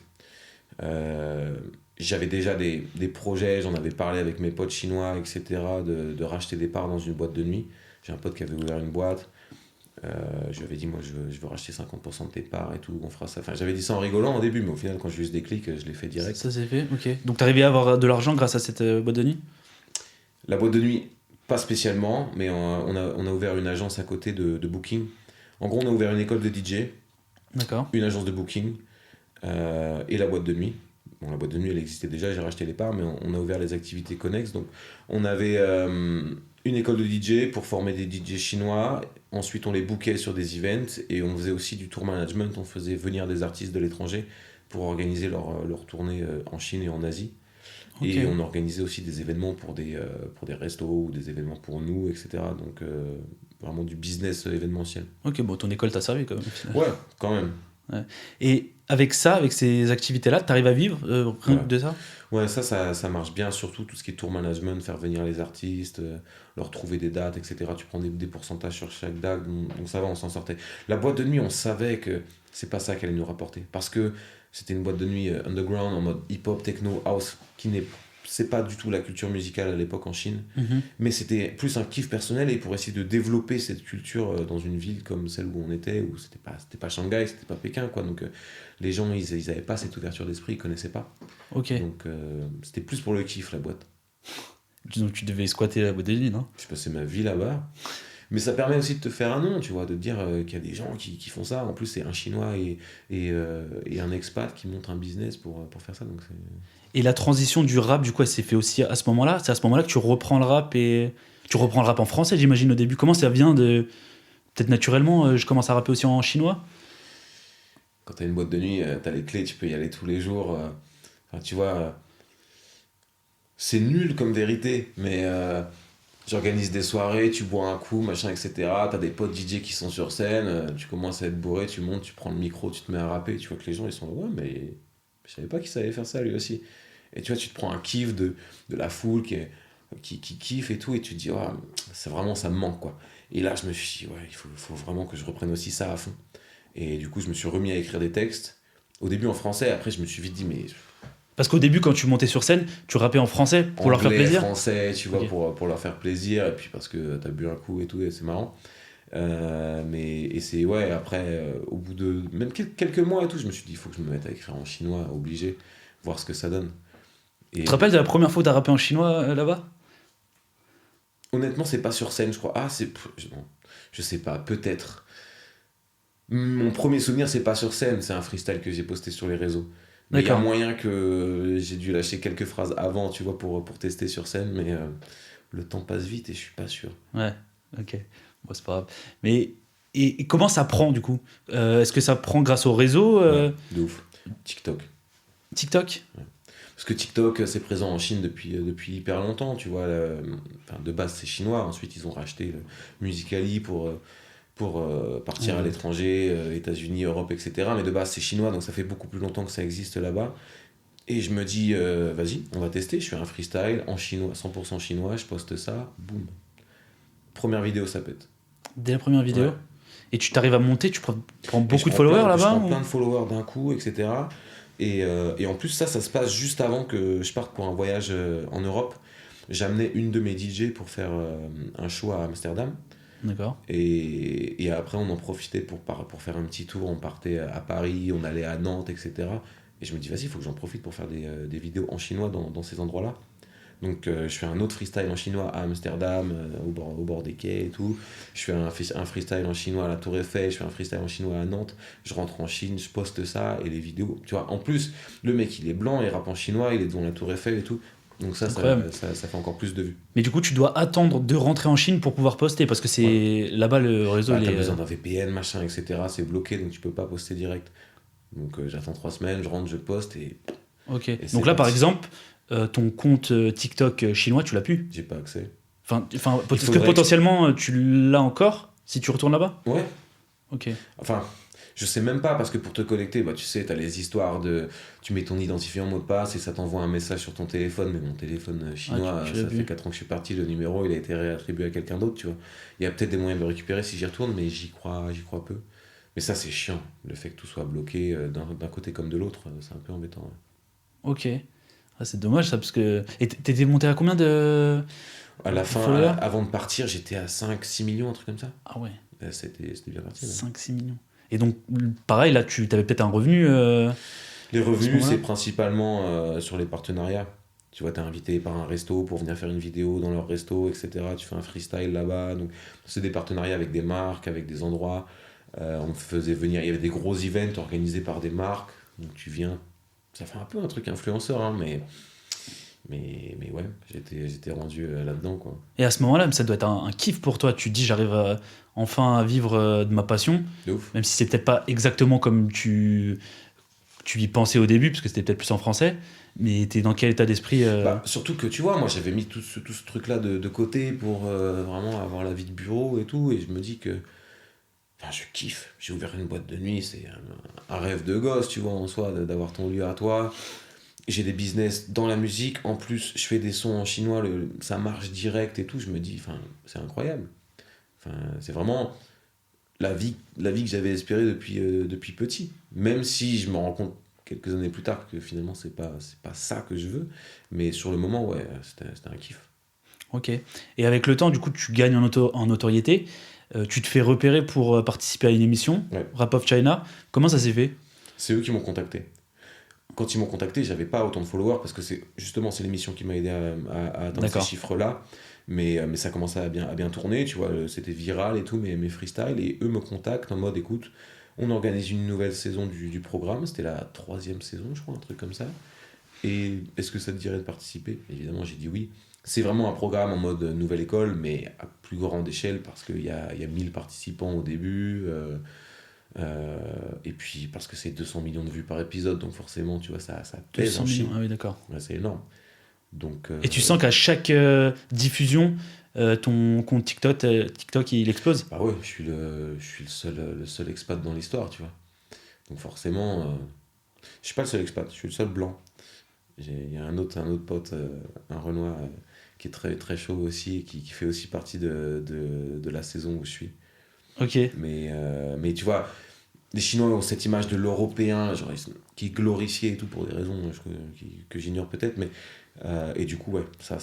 Euh, J'avais déjà des projets, j'en avais parlé avec mes potes chinois, etc., de racheter des parts dans une boîte de nuit. J'ai un pote qui avait ouvert une boîte. Je lui avais dit, moi, je veux racheter 50% de tes parts et tout, on fera ça. Enfin, j'avais dit ça en rigolant au début, mais au final, quand j'ai eu ce déclic, je l'ai fait direct. Ça s'est fait, ok. Donc, t'es arrivé à avoir de l'argent grâce à cette boîte de nuit? La boîte de nuit, pas spécialement, mais on a ouvert une agence à côté de booking. En gros, on a ouvert une école de DJ, D'accord. une agence de booking et la boîte de nuit. Bon, la boîte de nuit, elle existait déjà, j'ai racheté les parts, mais on a ouvert les activités connexes. Donc, on avait une école de DJ pour former des DJ chinois. Ensuite, on les bookait sur des events et on faisait aussi du tour management. On faisait venir des artistes de l'étranger pour organiser leur tournée en Chine et en Asie. Ok. Et on organisait aussi des événements pour des restos ou des événements pour nous, etc. Donc, vraiment du business événementiel. Ok, bon, ton école t'a servi quand même, au final. Ouais, quand même. Et avec ça, avec ces activités-là, t'arrives à vivre rien que Ouais. de ça? Ouais, ça marche bien, surtout tout ce qui est tour management, faire venir les artistes, leur trouver des dates, etc. Tu prends des pourcentages sur chaque date, donc ça va, on s'en sortait. La boîte de nuit, on savait que c'est pas ça qu'elle allait nous rapporter, parce que c'était une boîte de nuit underground en mode hip-hop, techno, house, c'est pas du tout la culture musicale à l'époque en Chine, Mhm. mais c'était plus un kiff personnel et pour essayer de développer cette culture dans une ville comme celle où on était, où c'était pas Shanghai, c'était pas Pékin, quoi. Donc les gens, ils avaient pas cette ouverture d'esprit, ils connaissaient pas. Ok. Donc c'était plus pour le kiff la boîte. Donc tu devais squatter la boîte de nuit, non? Je passais ma vie là-bas. Mais ça permet aussi de te faire un nom, tu vois, de te dire qu'il y a des gens qui font ça. En plus, c'est un Chinois et un expat qui montent un business pour faire ça. Donc Et la transition du rap, du coup, elle s'est fait aussi à ce moment-là? C'est à ce moment-là que tu reprends le rap et... Tu reprends le rap en français, j'imagine, au début. Comment ça vient de... Peut-être naturellement, je commence à rapper aussi en chinois? quand t'as une boîte de nuit, t'as les clés, tu peux y aller tous les jours. Enfin, tu vois, c'est nul comme vérité, mais j'organise des soirées, tu bois un coup, machin, etc. T'as des potes DJ qui sont sur scène, tu commences à être bourré, tu montes, tu prends le micro, tu te mets à rapper, tu vois que les gens ils sont ouais, mais je savais pas qu'il savait faire ça lui aussi. Et tu vois, tu te prends un kiff de la foule qui kiffe et tout, et tu te dis, ouais, c'est vraiment, ça me manque quoi. Et là, je me suis dit, ouais, il faut vraiment que je reprenne aussi ça à fond. Et du coup, je me suis remis à écrire des textes. Au début en français, après, je me suis vite dit, mais Parce qu'au début, quand tu montais sur scène, tu rappais en français pour leur faire anglais, plaisir? français, tu vois, Ok. pour leur faire plaisir, et puis parce que t'as bu un coup et tout, et c'est marrant. Et c'est, ouais, après, au bout de même quelques mois et tout, je me suis dit, il faut que je me mette à écrire en chinois, obligé, voir ce que ça donne. Tu Et te rappelles de la première fois où t'as rappé en chinois là-bas? honnêtement, c'est pas sur scène, je crois. Ah, non, je sais pas, peut-être. Mon premier souvenir, c'est pas sur scène, c'est un freestyle que j'ai posté sur les réseaux. Mais il y a D'accord. moyen que j'ai dû lâcher quelques phrases avant, tu vois, pour tester sur scène, mais le temps passe vite et je suis pas sûr. Ouais, ok. Bon, c'est pas grave. Mais et comment ça prend du coup? Est-ce que ça prend grâce au réseau Ouais, de ouf. TikTok. TikTok? Parce que TikTok, c'est présent en Chine depuis hyper longtemps, tu vois. Enfin, de base, c'est chinois. Ensuite, ils ont racheté Musical.ly pour partir à Ouais. l'étranger, États-Unis, Europe, etc. Mais de base, c'est chinois, donc ça fait beaucoup plus longtemps que ça existe là-bas. Et je me dis, vas-y, on va tester. Je fais un freestyle en chinois, 100% chinois, je poste ça, boum. Première vidéo, ça pète. Dès la première vidéo? Ouais. Et tu t'arrives à monter, tu prends Et beaucoup de followers je là-bas prends ou... plein de followers d'un coup, etc. Et en plus, ça se passe juste avant que je parte pour un voyage en Europe. J'amenais une de mes DJ pour faire un show à Amsterdam. D'accord. Et après, on en profitait pour faire un petit tour. On partait à Paris, on allait à Nantes, etc. Et je me dis, vas-y, il faut que j'en profite pour faire des vidéos en chinois dans ces endroits-là. Donc, je fais un autre freestyle en chinois à Amsterdam, au bord des quais et tout. Je fais un freestyle en chinois à la Tour Eiffel, je fais un freestyle en chinois à Nantes. Je rentre en Chine, je poste ça et les vidéos. Tu vois, en plus, le mec, il est blanc, il rappe en chinois, il est devant la Tour Eiffel et tout. Donc ça Incroyable. fait encore plus de vues. Mais du coup, tu dois attendre de rentrer en Chine pour pouvoir poster parce que c'est là-bas le réseau. Bah, il t'as est, besoin d'un VPN, machin, etc. C'est bloqué, donc tu peux pas poster direct. Donc j'attends 3 semaines, je rentre, je poste et Ok. c'est Donc là, par parti. exemple, ton compte TikTok chinois, tu l'as plus. J'ai pas accès. Enfin, Il est-ce que faudrait que potentiellement tu l'as encore si tu retournes là-bas? Ouais, Ok. enfin, je sais même pas parce que pour te connecter, bah, tu sais, t'as les histoires de. Tu mets ton identifiant mot de passe et ça t'envoie un message sur ton téléphone. Mais mon téléphone chinois, tu l'as ça plus. fait 4 ans que je suis parti, le numéro il a été réattribué à quelqu'un d'autre, tu vois. Il y a peut-être des moyens de le récupérer si j'y retourne, mais j'y crois peu. Mais ça, c'est chiant, le fait que tout soit bloqué d'un côté comme de l'autre, c'est un peu embêtant. Ouais. Ok. Ah, c'est dommage ça parce que. Et t'étais monté à combien À la de fin, followers? avant de partir, j'étais à 5 6 millions, un truc comme ça. Ah ouais, C'était bien parti. Ouais. 5-6 millions. Et donc, pareil, là, tu avais peut-être un revenu Les à ce revenus, moment-là? c'est principalement sur les partenariats. Tu vois, t'es invité par un resto pour venir faire une vidéo dans leur resto, etc. Tu fais un freestyle là-bas. Donc, c'est des partenariats avec des marques, avec des endroits. On me faisait venir, il y avait des gros events organisés par des marques. Donc, tu viens. Ça fait un peu un truc influenceur, hein, mais ouais, j'étais rendu là-dedans, quoi. Et à ce moment-là, ça doit être un kiff pour toi. Tu te dis, j'arrive enfin à vivre de ma passion, De ouf. même si c'est peut-être pas exactement comme tu y pensais au début, parce que c'était peut-être plus en français. Mais t'es dans quel état d'esprit Bah, surtout que tu vois, moi j'avais mis tout ce truc-là de côté pour vraiment avoir la vie de bureau et tout, et je me dis que enfin, je kiffe. J'ai ouvert une boîte de nuit, c'est un rêve de gosse, tu vois, en soi, d'avoir ton lieu à toi. J'ai des business dans la musique, en plus je fais des sons en chinois, ça marche direct et tout, je me dis, enfin, c'est incroyable. Enfin, c'est vraiment la vie que j'avais espérée depuis petit. Même si je me rends compte quelques années plus tard que finalement c'est pas ça que je veux, mais sur le moment, ouais, c'était un kiff. Ok. Et avec le temps, du coup, tu gagnes en notoriété. Tu te fais repérer pour participer à une émission, Ouais. Rap of China. Comment ça s'est fait? C'est eux qui m'ont contacté. Quand ils m'ont contacté, j'avais pas autant de followers parce que c'est l'émission qui m'a aidé à atteindre ces D'accord. chiffres-là. Mais ça commençait à bien tourner, tu vois, c'était viral et tout, mes freestyles. Et eux me contactent en mode écoute, on organise une nouvelle saison du programme. C'était la 3e saison, je crois, un truc comme ça. Et est-ce que ça te dirait de participer? Évidemment, j'ai dit oui. C'est vraiment un programme en mode nouvelle école, mais à plus grande échelle parce qu'il y a 1000 participants au début. Et puis parce que c'est 200 millions de vues par épisode, donc forcément, tu vois, ça pèse 200 en millions. Chine. Ah oui, d'accord. Ouais, c'est énorme. Donc, Et tu sens qu'à chaque diffusion, ton compte TikTok, il explose? bah ouais, je suis le seul expat dans l'histoire, tu vois. Donc forcément, je suis pas le seul expat, je suis le seul blanc. Il y a un autre pote, un Renoir, qui est très, très chaud aussi, et qui fait aussi partie de la saison où je suis. Ok. Mais tu vois, les Chinois ont cette image de l'Européen, genre, qui est glorifié et tout pour des raisons que j'ignore peut-être, et du coup, ouais, ça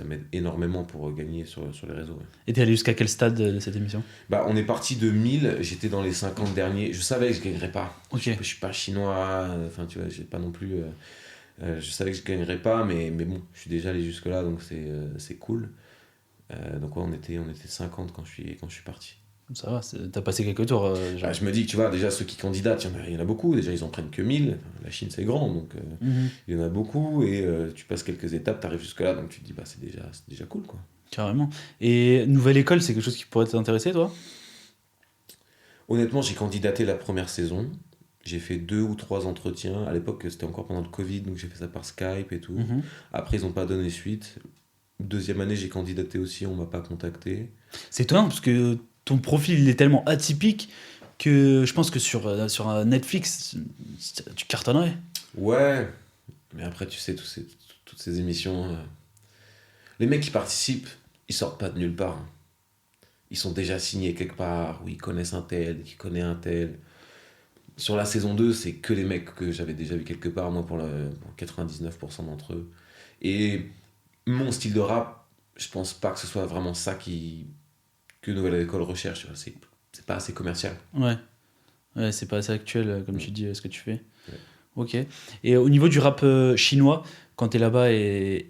m'aide énormément pour gagner sur les réseaux. Ouais. Et t'es allé jusqu'à quel stade de cette émission? Bah, on est parti de 1000, j'étais dans les 50 derniers, je savais que je gagnerais pas. Ok. Je suis pas chinois, enfin, tu vois, j'ai pas non plus. Je savais que je gagnerais pas, mais bon, je suis déjà allé jusque-là, donc c'est cool. Donc, ouais, on était 50 quand je suis parti. Ça va, t'as passé quelques tours. Genre. Bah, je me dis que tu vois, déjà ceux qui candidatent, il y en a beaucoup. Déjà, ils en prennent que 1000. Enfin, la Chine, c'est grand, donc Mhm. il y en a beaucoup. Et tu passes quelques étapes, tu arrives jusque-là, donc tu te dis, bah, c'est déjà cool, quoi. Carrément. Et nouvelle école, c'est quelque chose qui pourrait t'intéresser, toi? Honnêtement, j'ai candidaté la première saison. J'ai fait 2 ou 3 entretiens. À l'époque, c'était encore pendant le Covid, donc j'ai fait ça par Skype et tout. Mhm. Après, ils n'ont pas donné suite. Deuxième année, j'ai candidaté aussi, on m'a pas contacté. C'est étonnant parce que ton profil il est tellement atypique que je pense que sur un Netflix, tu cartonnerais. Ouais, mais après, tu sais, toutes ces émissions, les mecs qui participent, ils sortent pas de nulle part, hein. Ils sont déjà signés quelque part, ou ils connaissent un tel, qui connaît un tel. Sur la saison 2, c'est que les mecs que j'avais déjà vu quelque part, moi, pour 99% d'entre eux. Et mon style de rap, je pense pas que ce soit vraiment ça que Nouvelle École recherche. Tu vois. C'est pas assez commercial. Ouais, ouais, c'est pas assez actuel, comme tu dis, ce que tu fais. Ouais. Ok. Et au niveau du rap chinois, quand t'es là-bas et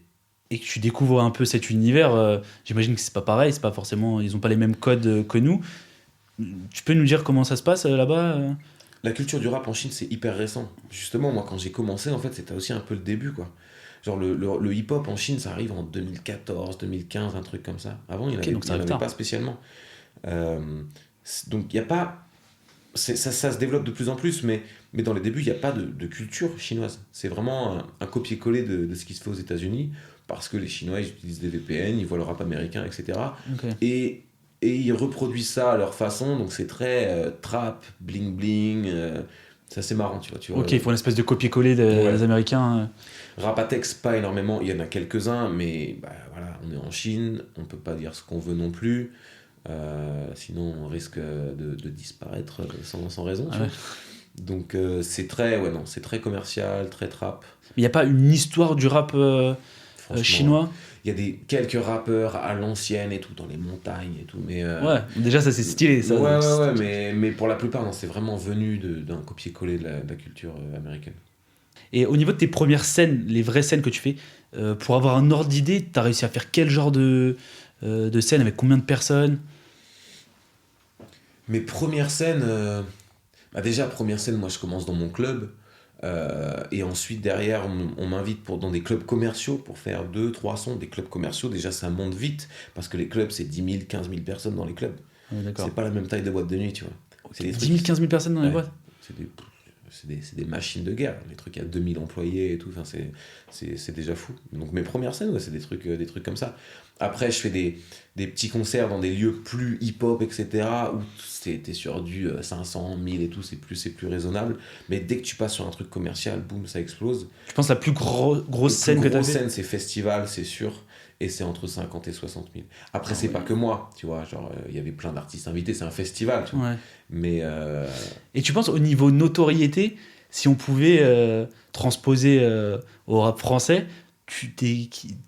que tu découvres un peu cet univers, j'imagine que c'est pas pareil, c'est pas forcément, ils ont pas les mêmes codes que nous. Tu peux nous dire comment ça se passe là-bas La culture du rap en Chine, c'est hyper récent. Justement, moi, quand j'ai commencé, en fait, c'était aussi un peu le début, quoi. Genre le hip-hop en Chine, ça arrive en 2014, 2015, un truc comme ça. Avant, il n'y donc ça en arrive avait tard. pas spécialement. Euh, donc il n'y a pas... ça se développe de plus en plus, mais dans les débuts, il n'y a pas de culture chinoise. C'est vraiment un copier-coller de ce qui se fait aux États-Unis, parce que les Chinois, ils utilisent des VPN, ils voient le rap américain, etc. Ok. Et ils reproduisent ça à leur façon, donc c'est très trap, bling-bling, c'est assez marrant, tu vois. Ok, il faut une espèce de copier-coller Ouais. des Américains. Rap à texte, pas énormément, il y en a quelques-uns, mais bah, voilà, on est en Chine, on peut pas dire ce qu'on veut non plus, sinon on risque de disparaître sans raison, tu Ouais. vois. Donc c'est très, ouais, non, c'est très commercial, très trap. Mais il n'y a pas une histoire du rap Franchement, chinois? il y a quelques rappeurs à l'ancienne et tout, dans les montagnes et tout, mais... Ouais, déjà ça c'est stylé. Ça, ouais, mais pour la plupart, non, c'est vraiment venu d'un copier-coller de la culture américaine. Et au niveau de tes premières scènes, les vraies scènes que tu fais, pour avoir un ordre d'idée, t'as réussi à faire quel genre de scène avec combien de personnes? Mes premières scènes, bah déjà, première scène, moi je commence dans mon club, et ensuite derrière, on m'invite dans des clubs commerciaux pour faire 2, 3 sons. Des clubs commerciaux, déjà ça monte vite, parce que les clubs c'est 10 000, 15 000 personnes dans les clubs. Ouais, d'accord. C'est pas la même taille de boîte de nuit, tu vois. C'est des 10 trucs 000, 15 000 personnes dans les Ouais. boîtes? C'est des machines de guerre. Les trucs, il y a 2000 employés et tout. Enfin, c'est déjà fou. Donc mes premières scènes, ouais, c'est des trucs comme ça. Après, je fais des petits concerts dans des lieux plus hip-hop, etc. Où t'es sur du 500, 1000 et tout. C'est plus raisonnable. Mais dès que tu passes sur un truc commercial, boum, ça explose. Je pense que la plus grosse La scène plus que t'as grosse fait. scène, c'est festival, c'est sûr. Et c'est entre 50 et 60 000. Après, Ah c'est ouais. pas que moi, tu vois. Genre, il y avait plein d'artistes invités. C'est un festival, tu vois. Ouais. Mais Et tu penses au niveau notoriété, si on pouvait transposer au rap français,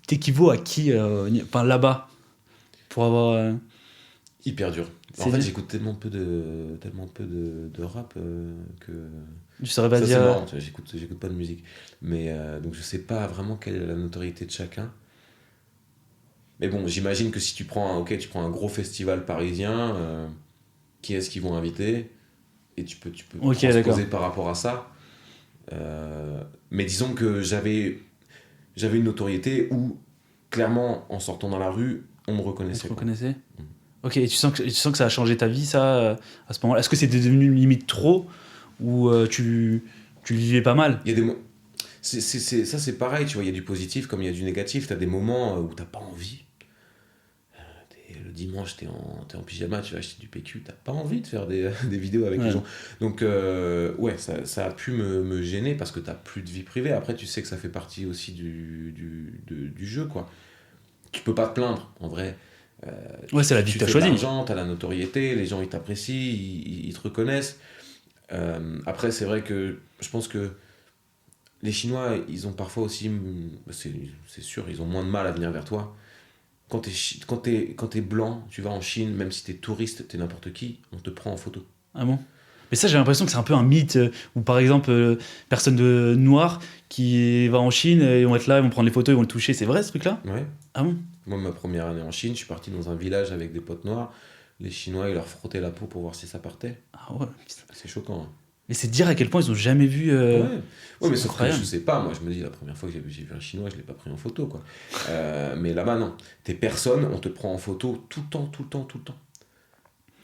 t'équivaut à qui enfin, là-bas pour avoir. hyper dur. C'est En fait, dur. j'écoute tellement peu de rap que. Je saurais pas Ça, c'est dire. marrant, tu vois, j'écoute pas de musique. Mais donc, je sais pas vraiment quelle est la notoriété de chacun. Mais bon, j'imagine que si tu prends tu prends un gros festival parisien, qui est-ce qu'ils vont inviter? Et tu peux Ok, transposer d'accord. par rapport à ça. Mais disons que j'avais une notoriété où, clairement, en sortant dans la rue, on me On reconnaissait. te quoi. reconnaissait. Ok, et tu sens que ça a changé ta vie, ça, à ce moment-là? Est-ce que c'était devenu limite trop ou tu le vivais pas mal? Il y a des mo- ça, c'est pareil, tu vois, il y a du positif comme il y a du négatif. T'as des moments où t'as pas envie. Le dimanche, t'es en pyjama, tu vas acheter du PQ, t'as pas envie de faire des vidéos avec Ouais. les gens. Donc, ouais, ça a pu me gêner parce que t'as plus de vie privée. Après, tu sais que ça fait partie aussi du jeu, quoi. Tu peux pas te plaindre, en vrai. Ouais, c'est la vie Tu que t'as fais de choisie. l'argent, t'as la notoriété, les gens ils t'apprécient, ils te reconnaissent. Après, c'est vrai que je pense que les Chinois, ils ont parfois aussi, c'est sûr, ils ont moins de mal à venir vers toi. Quand t'es blanc, tu vas en Chine, même si t'es touriste, t'es n'importe qui, on te prend en photo. Ah bon? Mais ça, j'ai l'impression que c'est un peu un mythe où, par exemple, personne de noire qui va en Chine, ils vont être là, ils vont prendre les photos, ils vont le toucher. C'est vrai ce truc-là? Ouais. Ah bon? Moi, ma première année en Chine, je suis parti dans un village avec des potes noirs. Les Chinois, ils leur frottaient la peau pour voir si ça partait. Ah ouais. Putain. C'est choquant. Hein. Mais c'est dire à quel point ils ont jamais vu. Ouais, c'est mais sauf que incroyable. je sais pas, moi je me dis la première fois que j'ai vu un chinois, je l'ai pas pris en photo quoi. Mais là-bas non, t'es personne, on te prend en photo tout le temps, tout le temps, tout le temps.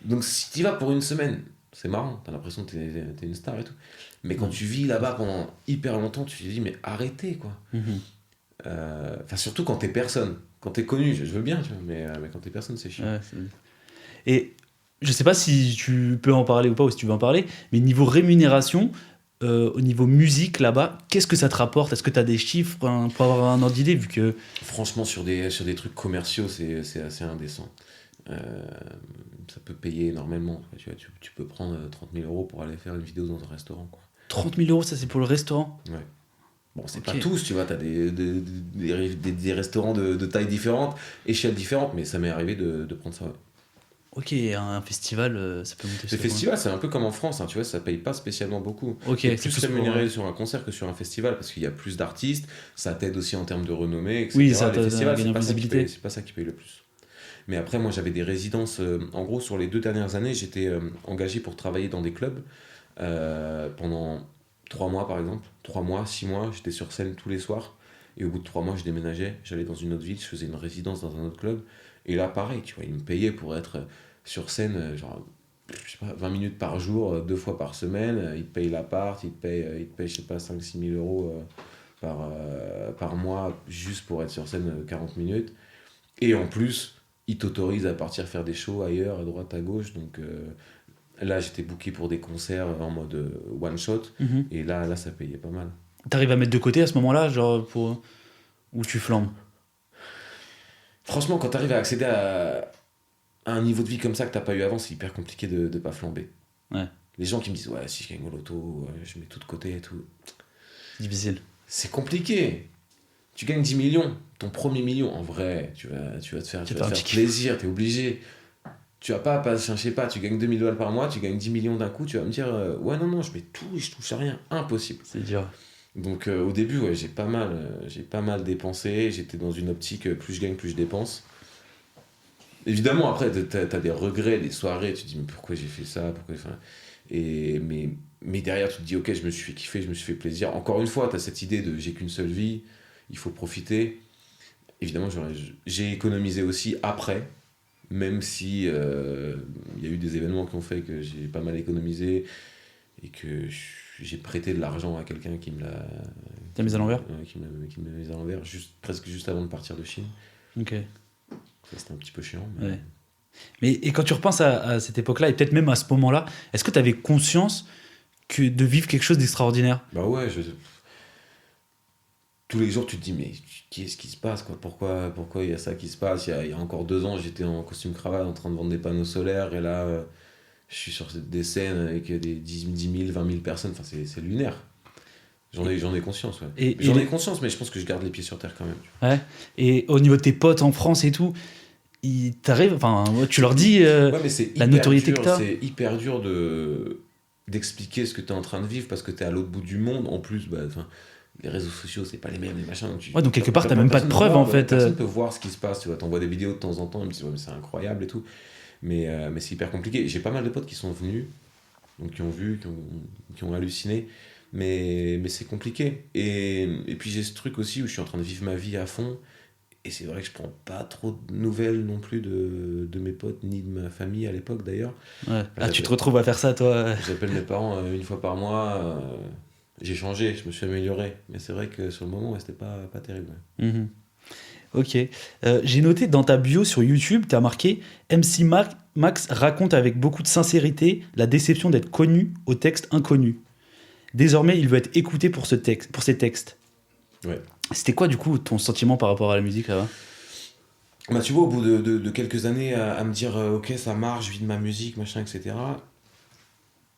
Donc si t'y vas pour une semaine, c'est marrant, t'as l'impression que t'es une star et tout. Mais quand Ouais. tu vis là-bas pendant hyper longtemps, tu te dis mais arrêtez quoi. Mhm. Enfin surtout quand t'es personne, quand t'es connu, je veux bien, tu vois, mais quand t'es personne c'est chiant. Ouais, et je sais pas si tu peux en parler ou pas, ou si tu veux en parler, mais niveau rémunération, au niveau musique là-bas, qu'est-ce que ça te rapporte? Est-ce que tu as des chiffres hein, pour avoir un ordre d'idée vu que. Franchement sur des trucs commerciaux c'est assez indécent. Euh, Ça peut payer énormément. Tu vois, tu peux prendre 30 000 euros pour aller faire une vidéo dans un restaurant. Quoi. 30 000 euros, ça c'est pour le restaurant? Ouais. Bon, c'est Ok. pas tous, tu vois, t'as des restaurants de tailles différentes, échelles différentes, mais ça m'est arrivé de prendre ça. Ouais. Ok, un festival, ça peut monter Les sur combien? festivals, c'est un peu comme en France, hein, tu vois, ça paye pas spécialement beaucoup. Ok, T'es c'est plus plus pour. rémunéré sur un concert que sur un festival parce qu'il y a plus d'artistes, ça t'aide aussi en termes de renommée, etc. Oui, ça Les t'aide à festivals, gagner en visibilité. c'est pas ça qui paye le plus. Mais après, moi, j'avais des résidences. En gros, sur les 2 dernières années, j'étais engagé pour travailler dans des clubs pendant 3 mois, par exemple. 3 mois, 6 mois, j'étais sur scène tous les soirs. Et au bout de 3 mois, je déménageais, j'allais dans une autre ville, je faisais une résidence dans un autre club. Et là, pareil, tu vois, ils me payaient pour être sur scène, genre, je sais pas, 20 minutes par jour, 2 fois par semaine. Ils te payent l'appart, je sais pas, 5 000 6 000 euros par mois juste pour être sur scène 40 minutes. Et en plus, ils t'autorisent à partir faire des shows ailleurs, à droite, à gauche. Donc là, j'étais booké pour des concerts en mode one shot. Et là, ça payait pas mal. T'arrives à mettre de côté à ce moment-là, genre, pour... Ou tu flambes? Franchement, quand t'arrives à accéder à un niveau de vie comme ça que t'as pas eu avant, c'est hyper compliqué de pas flamber. Ouais. Les gens qui me disent, ouais, si je gagne au loto, je mets tout de côté et tout. C'est difficile. C'est compliqué. Tu gagnes 10 millions, ton premier million, en vrai, tu vas te faire, plaisir, t'es obligé. Tu vas pas, je sais pas, tu gagnes 2000 balles par mois, tu gagnes 10 millions d'un coup, tu vas me dire, ouais, non, je mets tout et je touche à rien. Impossible. C'est dur. Donc au début, ouais, j'ai pas mal dépensé. J'étais dans une optique, plus je gagne, plus je dépense. Évidemment, après, t'as des regrets, des soirées, tu te dis, mais pourquoi j'ai fait ça, mais derrière, tu te dis, ok, je me suis fait kiffer, je me suis fait plaisir. Encore une fois, t'as cette idée de j'ai qu'une seule vie, il faut profiter. Évidemment, j'ai économisé aussi après, même si y a eu des événements qui ont fait que j'ai pas mal économisé et que j'ai prêté de l'argent à quelqu'un qui me l'a... T'as mis à l'envers ? Qui me l'a mis à l'envers, presque juste avant de partir de Chine. Ok. Ça, c'était un petit peu chiant. Ouais. Mais et quand tu repenses à cette époque-là, et peut-être même à ce moment-là, est-ce que tu avais conscience de vivre quelque chose d'extraordinaire ? Bah ouais, tous les jours tu te dis, mais qu'est-ce qui se passe, quoi ? Pourquoi il y a ça qui se passe ? Il y a encore 2 ans, j'étais en costume cravate en train de vendre des panneaux solaires, et là, je suis sur des scènes avec des 10 000, 20 000 personnes, enfin c'est lunaire. J'en ai conscience, ouais. J'en ai conscience, mais je pense que je garde les pieds sur terre quand même. Ouais. Et au niveau de tes potes en France et tout, tu leur dis ouais, mais c'est la notoriété que t'as. C'est hyper dur d'expliquer ce que t'es en train de vivre parce que t'es à l'autre bout du monde. En plus, les réseaux sociaux, c'est pas les mêmes, les machins. Donc quelque part, t'as même pas de preuves en fait. Personne peut voir ce qui se passe. Tu vois, t'envoies des vidéos de temps en temps, ils me disent, ouais, mais c'est incroyable et tout. Mais c'est hyper compliqué. J'ai pas mal de potes qui sont venus, donc qui ont vu, qui ont halluciné. Mais c'est compliqué. Et puis j'ai ce truc aussi où je suis en train de vivre ma vie à fond. Et c'est vrai que je prends pas trop de nouvelles non plus de mes potes, ni de ma famille à l'époque d'ailleurs. Ouais. Ah, tu te retrouves à faire ça, toi ? J'appelle mes parents 1 fois par mois. J'ai changé, je me suis amélioré. Mais c'est vrai que sur le moment, c'était pas terrible. Mm-hmm. Ok. J'ai noté dans ta bio sur YouTube, tu as marqué MC Max raconte avec beaucoup de sincérité la déception d'être connu au texte inconnu. Désormais, il veut être écouté pour ces textes. Ouais. C'était quoi, du coup, ton sentiment par rapport à la musique là-bas ? Bah, tu vois, au bout de quelques années à me dire, ok, ça marche, je vis de ma musique, machin, etc.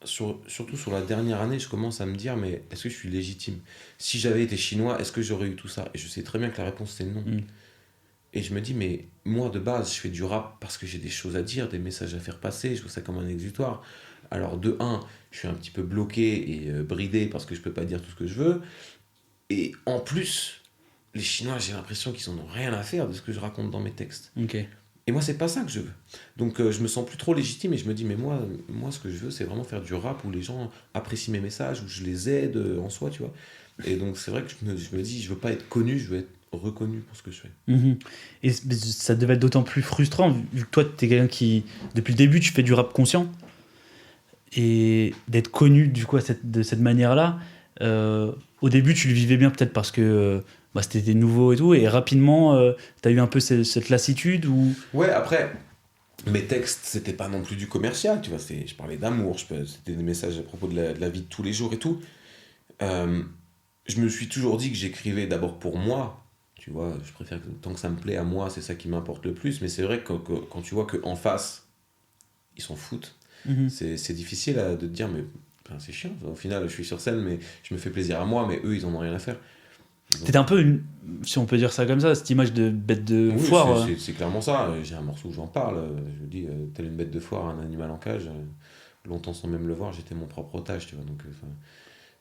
Surtout sur la dernière année, je commence à me dire, mais est-ce que je suis légitime ? Si j'avais été chinois, est-ce que j'aurais eu tout ça ? Et je sais très bien que la réponse, c'est non. Et je me dis, mais moi, de base, je fais du rap parce que j'ai des choses à dire, des messages à faire passer, je vois ça comme un exutoire. Alors, de un, je suis un petit peu bloqué et bridé parce que je peux pas dire tout ce que je veux. Et en plus, les Chinois, j'ai l'impression qu'ils en ont rien à faire de ce que je raconte dans mes textes. Okay. Et moi, c'est pas ça que je veux. Donc, je me sens plus trop légitime et je me dis, mais moi, ce que je veux, c'est vraiment faire du rap où les gens apprécient mes messages, où je les aide en soi, tu vois. Et donc, c'est vrai que je me dis, je veux pas être connu, je veux être reconnu pour ce que je fais. Mmh. Et ça devait être d'autant plus frustrant, vu que toi, t'es quelqu'un qui, depuis le début, tu fais du rap conscient. Et d'être connu, du coup, de cette manière-là, au début, tu le vivais bien, peut-être parce que c'était nouveau et tout, et rapidement, t'as eu un peu cette lassitude ou... Ouais, après, mes textes, c'était pas non plus du commercial, tu vois, je parlais d'amour, c'était des messages à propos de la vie de tous les jours et tout. Je me suis toujours dit que j'écrivais d'abord pour moi, tu vois, je préfère que tant que ça me plaît à moi, c'est ça qui m'importe le plus, mais c'est vrai que quand tu vois qu'en face, ils s'en foutent, c'est difficile de te dire, mais c'est chiant, au final, je suis sur scène, mais je me fais plaisir à moi, mais eux, ils en ont rien à faire. Donc... T'étais un peu, si on peut dire ça comme ça, cette image de bête de foire. C'est clairement ça. J'ai un morceau où j'en parle. Je dis, telle une bête de foire, un animal en cage. Longtemps sans même le voir, j'étais mon propre otage, tu vois. Donc,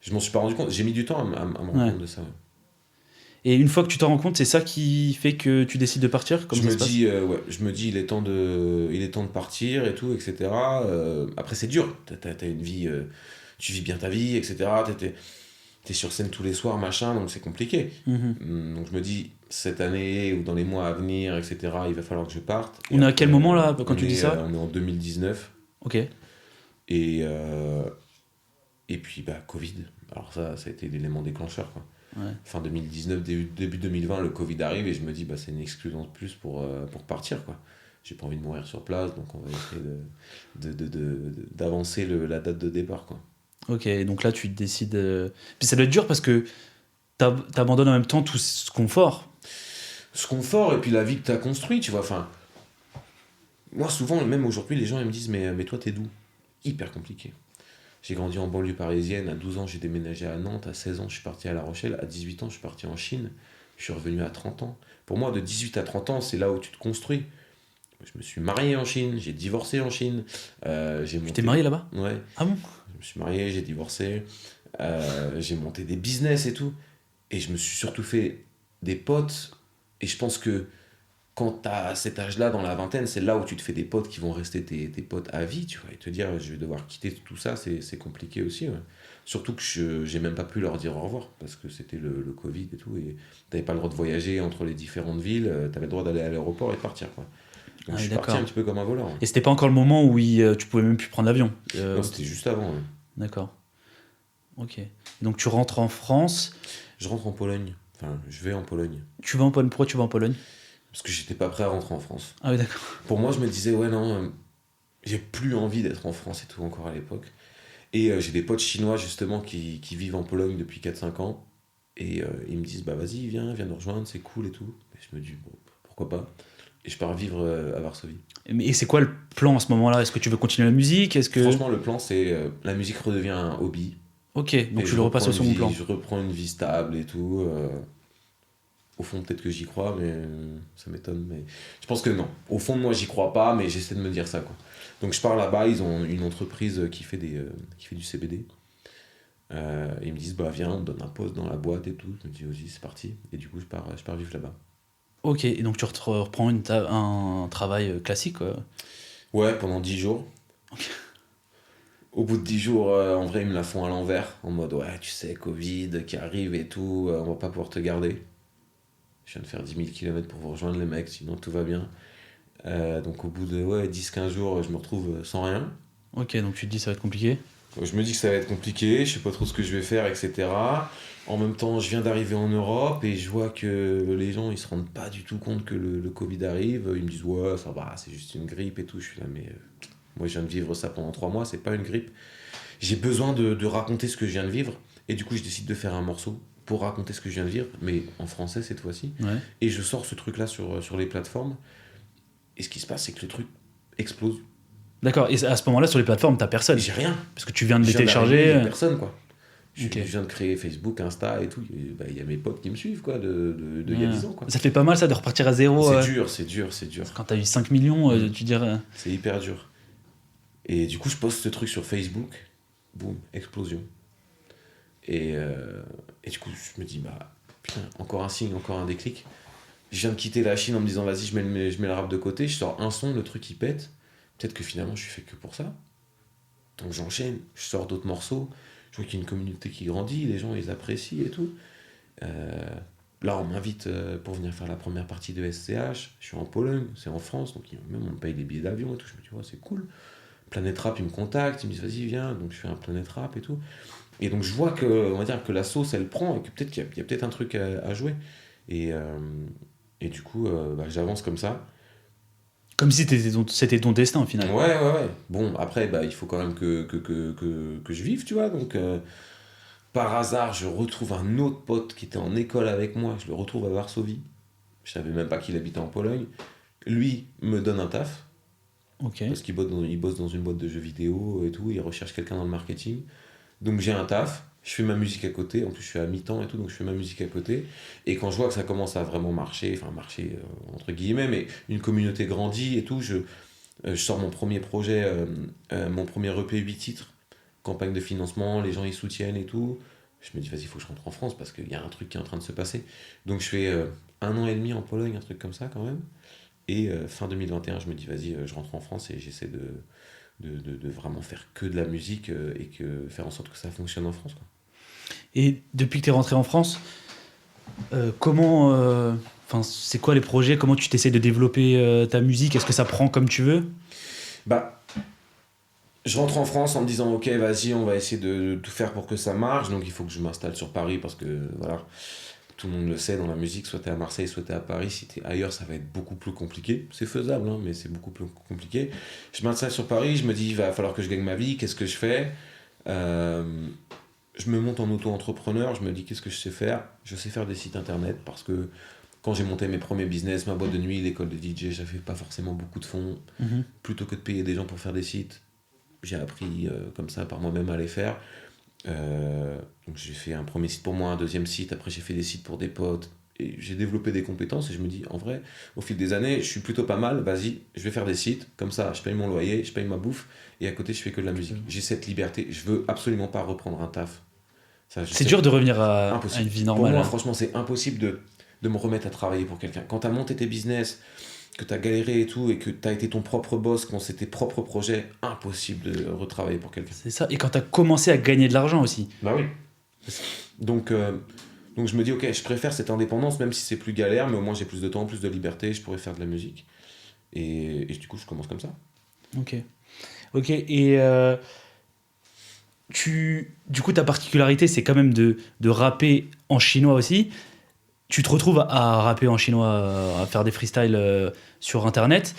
je m'en suis pas rendu compte. J'ai mis du temps à me rendre compte de ça. Ouais. Et une fois que tu t'en rends compte, c'est ça qui fait que tu décides de partir, comme je me dis, il est temps de partir et tout, etc. Après, c'est dur. T'as une vie, tu vis bien ta vie, etc. t'es sur scène tous les soirs, machin, donc c'est compliqué. Donc je me dis, cette année ou dans les mois à venir, etc., il va falloir que je parte. On est à quel moment là quand tu dis ça? On est en 2019. Ok. Et, et puis, Covid. Alors ça a été l'élément déclencheur, quoi. Ouais. Fin 2019, début 2020, le Covid arrive et je me dis, c'est une excuse de plus pour partir, quoi. J'ai pas envie de mourir sur place, donc on va essayer d'avancer la date de départ, quoi. Ok, donc là tu décides. Puis ça doit être dur parce que t'abandonnes en même temps tout ce confort. Ce confort et puis la vie que t'as construit, tu vois. Enfin, moi, souvent, même aujourd'hui, les gens ils me disent, mais toi, t'es d'où? Hyper compliqué. J'ai grandi en banlieue parisienne, à 12 ans, j'ai déménagé à Nantes, à 16 ans, je suis parti à La Rochelle, à 18 ans, je suis parti en Chine, je suis revenu à 30 ans. Pour moi, de 18 à 30 ans, c'est là où tu te construis. Je me suis marié en Chine, j'ai divorcé en Chine. Tu t'es marié là-bas? Ouais. Ah bon? Je me suis marié, j'ai divorcé, j'ai monté des business et tout. Et je me suis surtout fait des potes. Et je pense que quand t'as cet âge-là, dans la vingtaine, c'est là où tu te fais des potes qui vont rester tes potes à vie, tu vois. Et te dire, je vais devoir quitter tout ça, c'est compliqué aussi, ouais. Surtout que j'ai même pas pu leur dire au revoir, parce que c'était le Covid et tout. Et t'avais pas le droit de voyager entre les différentes villes, t'avais le droit d'aller à l'aéroport et de partir, quoi. Donc je suis parti un petit peu comme un voleur, hein. Et c'était pas encore le moment où tu pouvais même plus prendre l'avion? Non, c'était juste avant, ouais. D'accord. Ok. Donc tu rentres en France. Je rentre en Pologne. Enfin, je vais en Pologne. Tu vas en Pologne. Pourquoi tu vas en Pologne? Parce que j'étais pas prêt à rentrer en France. Ah oui, d'accord. Pour moi, je me disais, ouais, non, j'ai plus envie d'être en France et tout encore à l'époque. Et j'ai des potes chinois justement qui vivent en Pologne depuis 4-5 ans. Et ils me disent, vas-y, viens nous rejoindre, c'est cool et tout. Et je me dis, bon, pourquoi pas. Et je pars vivre à Varsovie. Et c'est quoi le plan à ce moment-là? Est-ce que tu veux continuer la musique? Franchement, le plan, c'est la musique redevient un hobby. Ok, donc tu le repasses au second plan. Je reprends une vie stable et tout. Au fond, peut-être que j'y crois, mais ça m'étonne. Mais je pense que non. Au fond de moi, j'y crois pas, mais j'essaie de me dire ça, quoi. Donc je pars là-bas, ils ont une entreprise qui fait du CBD. Ils me disent, viens, on te donne un poste dans la boîte et tout. Je me dis, vas-y, c'est parti. Et du coup, je pars vivre là-bas. Ok, et donc tu reprends un travail classique, quoi. Ouais, pendant 10 jours. Ok. Au bout de 10 jours, en vrai, ils me la font à l'envers. En mode, ouais, tu sais, Covid qui arrive et tout, on va pas pouvoir te garder. Je viens de faire 10 000 km pour vous rejoindre, les mecs, sinon tout va bien. Donc au bout de 10-15 jours, je me retrouve sans rien. Ok, donc tu te dis ça va être compliqué. Je me dis que ça va être compliqué, je sais pas trop ce que je vais faire, etc. En même temps, je viens d'arriver en Europe et je vois que les gens ils se rendent pas du tout compte que le Covid arrive. Ils me disent, ouais, ça va, c'est juste une grippe et tout. Je suis là, mais moi je viens de vivre ça pendant 3 mois, c'est pas une grippe. J'ai besoin de raconter ce que je viens de vivre et du coup, je décide de faire un morceau pour raconter ce que je viens de vivre, mais en français cette fois-ci. Ouais. Et je sors ce truc-là sur les plateformes. Et ce qui se passe, c'est que le truc explose. D'accord, et à ce moment-là, sur les plateformes, t'as personne. J'ai rien. Parce que tu viens de les Je viens télécharger. d'arriver, j'ai personne, quoi. Je Ok. viens de créer Facebook, Insta et tout. Il y a mes potes qui me suivent, quoi, il y a 10 ans, quoi. Ça te fait pas mal, ça, de repartir à zéro? C'est dur. Quand t'as eu 5 millions, tu dirais. C'est hyper dur. Et du coup, je poste ce truc sur Facebook. Boum, explosion. Et du coup, je me dis, putain, encore un signe, encore un déclic. Je viens de quitter la Chine en me disant, vas-y, je mets le rap de côté, je sors un son, le truc il pète. Peut-être que finalement, je suis fait que pour ça. Donc j'enchaîne, je sors d'autres morceaux. Je vois qu'il y a une communauté qui grandit, les gens ils apprécient et tout. Là, on m'invite pour venir faire la première partie de SCH. Je suis en Pologne, c'est en France, donc même on me paye les billets d'avion et tout. Je me dis, ouais, c'est cool. Planète Rap, ils me contactent, ils me disent, vas-y, viens. Donc je fais un Planète Rap et tout. Et donc je vois que, on va dire, que la sauce elle prend et que peut-être qu'il y a peut-être un truc à jouer. Et du coup, j'avance comme ça. Comme si c'était ton destin, finalement. Ouais. Bon, après, il faut quand même que je vive, tu vois. Donc, par hasard, je retrouve un autre pote qui était en école avec moi. Je le retrouve à Varsovie. Je savais même pas qu'il habitait en Pologne. Lui me donne un taf. Ok. Parce qu'il bosse dans une boîte de jeux vidéo et tout. Il recherche quelqu'un dans le marketing. Donc, j'ai un taf. Je fais ma musique à côté. En plus, je suis à mi-temps et tout. Donc, je fais ma musique à côté. Et quand je vois que ça commence à vraiment marcher, entre guillemets, mais une communauté grandit et tout, je sors mon premier projet, mon premier EP 8 titres, campagne de financement, les gens ils soutiennent et tout. Je me dis, vas-y, il faut que je rentre en France parce qu'il y a un truc qui est en train de se passer. Donc je fais 1 an et demi en Pologne, un truc comme ça quand même. Et fin 2021, je me dis, vas-y, je rentre en France et j'essaie de vraiment faire que de la musique et faire en sorte que ça fonctionne en France, quoi. Et depuis que tu es rentré en France, comment. C'est quoi les projets? Comment tu t'essayes de développer ta musique? Est-ce que ça prend comme tu veux? Bah, je rentre en France en me disant ok vas-y on va essayer de tout faire pour que ça marche, donc il faut que je m'installe sur Paris parce que voilà, tout le monde le sait dans la musique, soit t'es à Marseille, soit t'es à Paris, si t'es ailleurs ça va être beaucoup plus compliqué, c'est faisable hein, mais c'est beaucoup plus compliqué. Je m'installe sur Paris, je me dis il va falloir que je gagne ma vie, qu'est-ce que je fais? Je me monte en auto-entrepreneur, je me dis qu'est-ce que je sais faire? Je sais faire des sites internet parce que quand j'ai monté mes premiers business, ma boîte de nuit, l'école de DJ, j'avais pas forcément beaucoup de fonds. Mhm. Plutôt que de payer des gens pour faire des sites, j'ai appris comme ça par moi-même à les faire. Donc j'ai fait un premier site pour moi, un deuxième site, après j'ai fait des sites pour des potes. Et j'ai développé des compétences et je me dis, en vrai, au fil des années, je suis plutôt pas mal, vas-y, je vais faire des sites, comme ça je paye mon loyer, je paye ma bouffe, et à côté je fais que de la musique. J'ai cette liberté, je veux absolument pas reprendre un taf. Ça, je C'est sais, dur de revenir à impossible. une vie Pour normale. moi, Hein. franchement, c'est impossible de me remettre à travailler pour quelqu'un. Quand tu as monté tes business, que tu as galéré et tout, et que tu as été ton propre boss, quand c'est tes propres projets, impossible de retravailler pour quelqu'un. C'est ça. Et quand tu as commencé à gagner de l'argent aussi. Bah oui. Donc, donc je me dis, ok, je préfère cette indépendance, même si c'est plus galère, mais au moins j'ai plus de temps, plus de liberté, je pourrais faire de la musique. Et du coup, je commence comme ça. Ok. Ok. Et du coup, ta particularité, c'est quand même de rapper en chinois aussi. Tu te retrouves à rapper en chinois, à faire des freestyles sur Internet.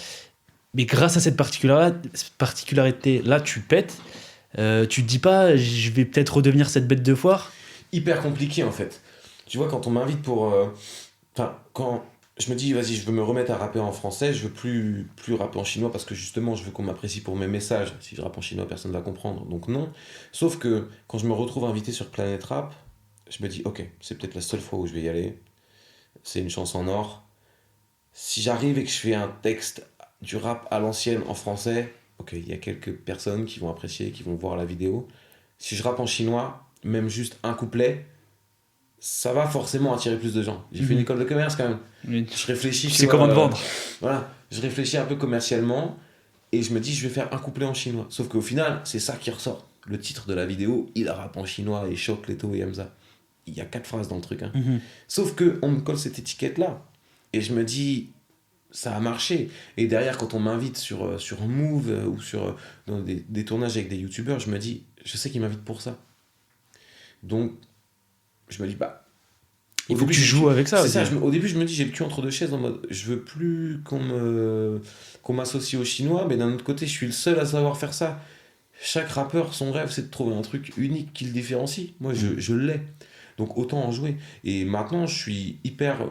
Mais grâce à cette particularité-là, tu pètes. Tu te dis pas, je vais peut-être redevenir cette bête de foire. Hyper compliqué en fait. Tu vois, quand on m'invite pour. Enfin, quand je me dis, vas-y, je veux me remettre à rapper en français, je veux plus rapper en chinois parce que justement, je veux qu'on m'apprécie pour mes messages. Si je rappe en chinois, personne ne va comprendre. Donc non. Sauf que quand je me retrouve invité sur Planet Rap, je me dis, ok, c'est peut-être la seule fois où je vais y aller. C'est une chance en or. Si j'arrive et que je fais un texte du rap à l'ancienne en français, ok, il y a quelques personnes qui vont apprécier, qui vont voir la vidéo. Si je rappe en chinois, même juste un couplet, ça va forcément attirer plus de gens. J'ai fait une école de commerce quand même. Oui. Je réfléchis. Tu sais comment te vendre. Voilà, je réfléchis un peu commercialement et je me dis je vais faire un couplet en chinois. Sauf qu'au final, c'est ça qui ressort. Le titre de la vidéo, il rappe en chinois et choque Leto et Hamza. Il y a 4 phrases dans le truc. Hein. Sauf que on me colle cette étiquette-là. Et je me dis, ça a marché. Et derrière, quand on m'invite sur un Move ou dans des tournages avec des youtubeurs, je me dis, je sais qu'ils m'invitent pour ça. Donc, je me dis, bah. Il faut que tu joues avec ça. C'est ça, au début, je me dis, j'ai le cul entre deux chaises en mode, je veux plus qu'on m'associe aux Chinois, mais d'un autre côté, je suis le seul à savoir faire ça. Chaque rappeur, son rêve, c'est de trouver un truc unique qui le différencie. Moi, je l'ai. Donc, autant en jouer. Et maintenant, je suis hyper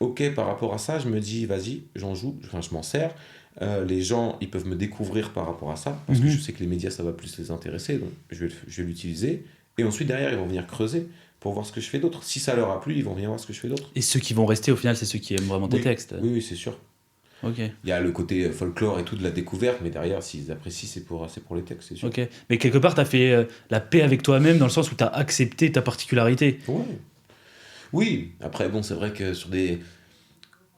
ok par rapport à ça. Je me dis, vas-y, j'en joue, enfin, je m'en sers. Les gens, ils peuvent me découvrir par rapport à ça, parce que je sais que les médias, ça va plus les intéresser, donc je vais l'utiliser. Et ensuite, derrière, ils vont venir creuser pour voir ce que je fais d'autre. Si ça leur a plu, ils vont venir voir ce que je fais d'autre. Et ceux qui vont rester, au final, c'est ceux qui aiment vraiment tes textes. Oui, c'est sûr. Ok. Il y a le côté folklore et tout de la découverte, mais derrière, s'ils apprécient, c'est pour les textes, c'est sûr. Ok. Mais quelque part, tu as fait la paix avec toi-même dans le sens où tu as accepté ta particularité. Ouais. Oui, après, bon, c'est vrai que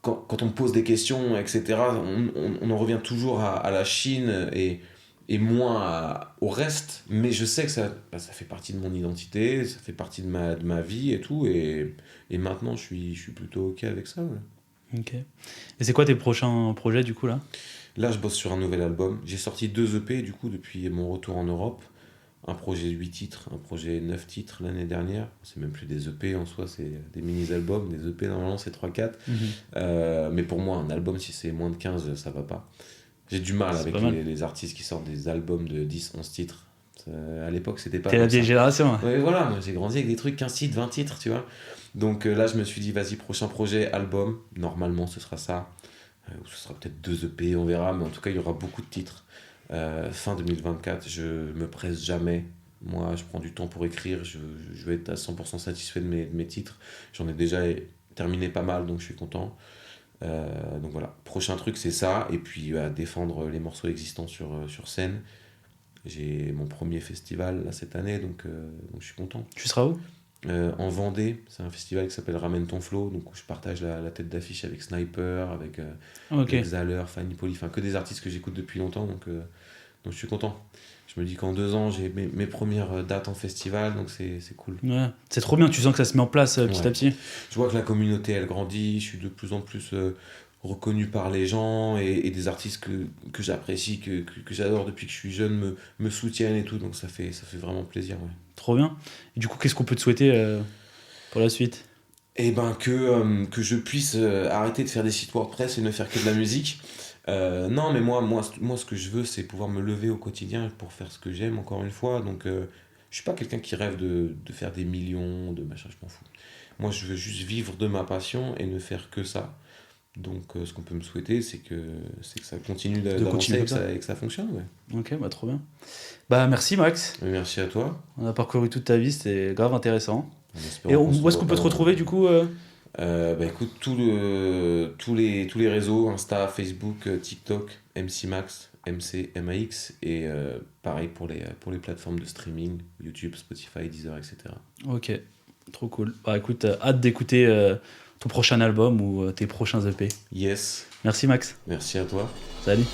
quand on me pose des questions, etc., on en revient toujours à la Chine et moins au reste, mais je sais que ça fait partie de mon identité, ça fait partie de ma vie et tout, et maintenant je suis plutôt ok avec ça. Ouais. Ok. Et c'est quoi tes prochains projets du coup là? Là, je bosse sur un nouvel album. J'ai sorti 2 EP du coup depuis mon retour en Europe. Un projet 8 titres, un projet 9 titres l'année dernière. C'est même plus des EP en soi, c'est des mini-albums. Des EP normalement c'est 3-4. Mais pour moi, un album, si c'est moins de 15, ça va pas. J'ai du mal avec les artistes qui sortent des albums de 10-11 titres. À l'époque, c'était pas. T'es la vieille génération. Ouais, voilà, moi j'ai grandi avec des trucs 15 titres, 20 titres, tu vois. Donc là, je me suis dit, vas-y, prochain projet, album. Normalement, ce sera ça. Ou ce sera peut-être 2 EP, on verra. Mais en tout cas, il y aura beaucoup de titres. Fin 2024, je me presse jamais. Moi, je prends du temps pour écrire. Je vais être à 100% satisfait de mes titres. J'en ai déjà terminé pas mal, donc je suis content. Donc voilà, prochain truc, c'est ça. Et puis défendre les morceaux existants sur scène. J'ai mon premier festival là, cette année, donc je suis content. Tu seras où? En Vendée, c'est un festival qui s'appelle Ramène ton flow, donc où je partage la tête d'affiche avec Sniper, avec Xaler, Fanny Poli, enfin que des artistes que j'écoute depuis longtemps, donc Donc je suis content. Je me dis qu'en 2 ans, j'ai mes premières dates en festival, donc c'est cool. Ouais. C'est trop bien, tu sens que ça se met en place petit Ouais. à petit. Je vois que la communauté, elle grandit, je suis de plus en plus reconnu par les gens et des artistes que j'apprécie, que j'adore depuis que je suis jeune me soutiennent et tout, donc ça fait vraiment plaisir. Ouais. Trop bien. Et du coup, qu'est-ce qu'on peut te souhaiter pour la suite? Et ben que je puisse arrêter de faire des sites WordPress et ne faire que de la musique. Non, mais moi, ce que je veux, c'est pouvoir me lever au quotidien pour faire ce que j'aime, encore une fois. Donc, je suis pas quelqu'un qui rêve de faire des millions, de machin, je m'en fous. Moi, je veux juste vivre de ma passion et ne faire que ça. Donc, ce qu'on peut me souhaiter, c'est que ça continue De d'avancer continuer et comme ça. et que ça fonctionne. Ouais. Ok, bah trop bien. Bah merci Max. Mais merci à toi. On a parcouru toute ta vie, c'était grave intéressant. En Et espérant qu'on se où est-ce qu'on revoit peut te pas. retrouver du coup Bah écoute, tous les réseaux, Insta, Facebook, TikTok, MC Max, MCMAX, et pareil pour les plateformes de streaming, YouTube, Spotify, Deezer, etc. Ok, trop cool. Bah écoute, hâte d'écouter ton prochain album ou tes prochains EP. Yes, Merci Max. merci à toi. Salut.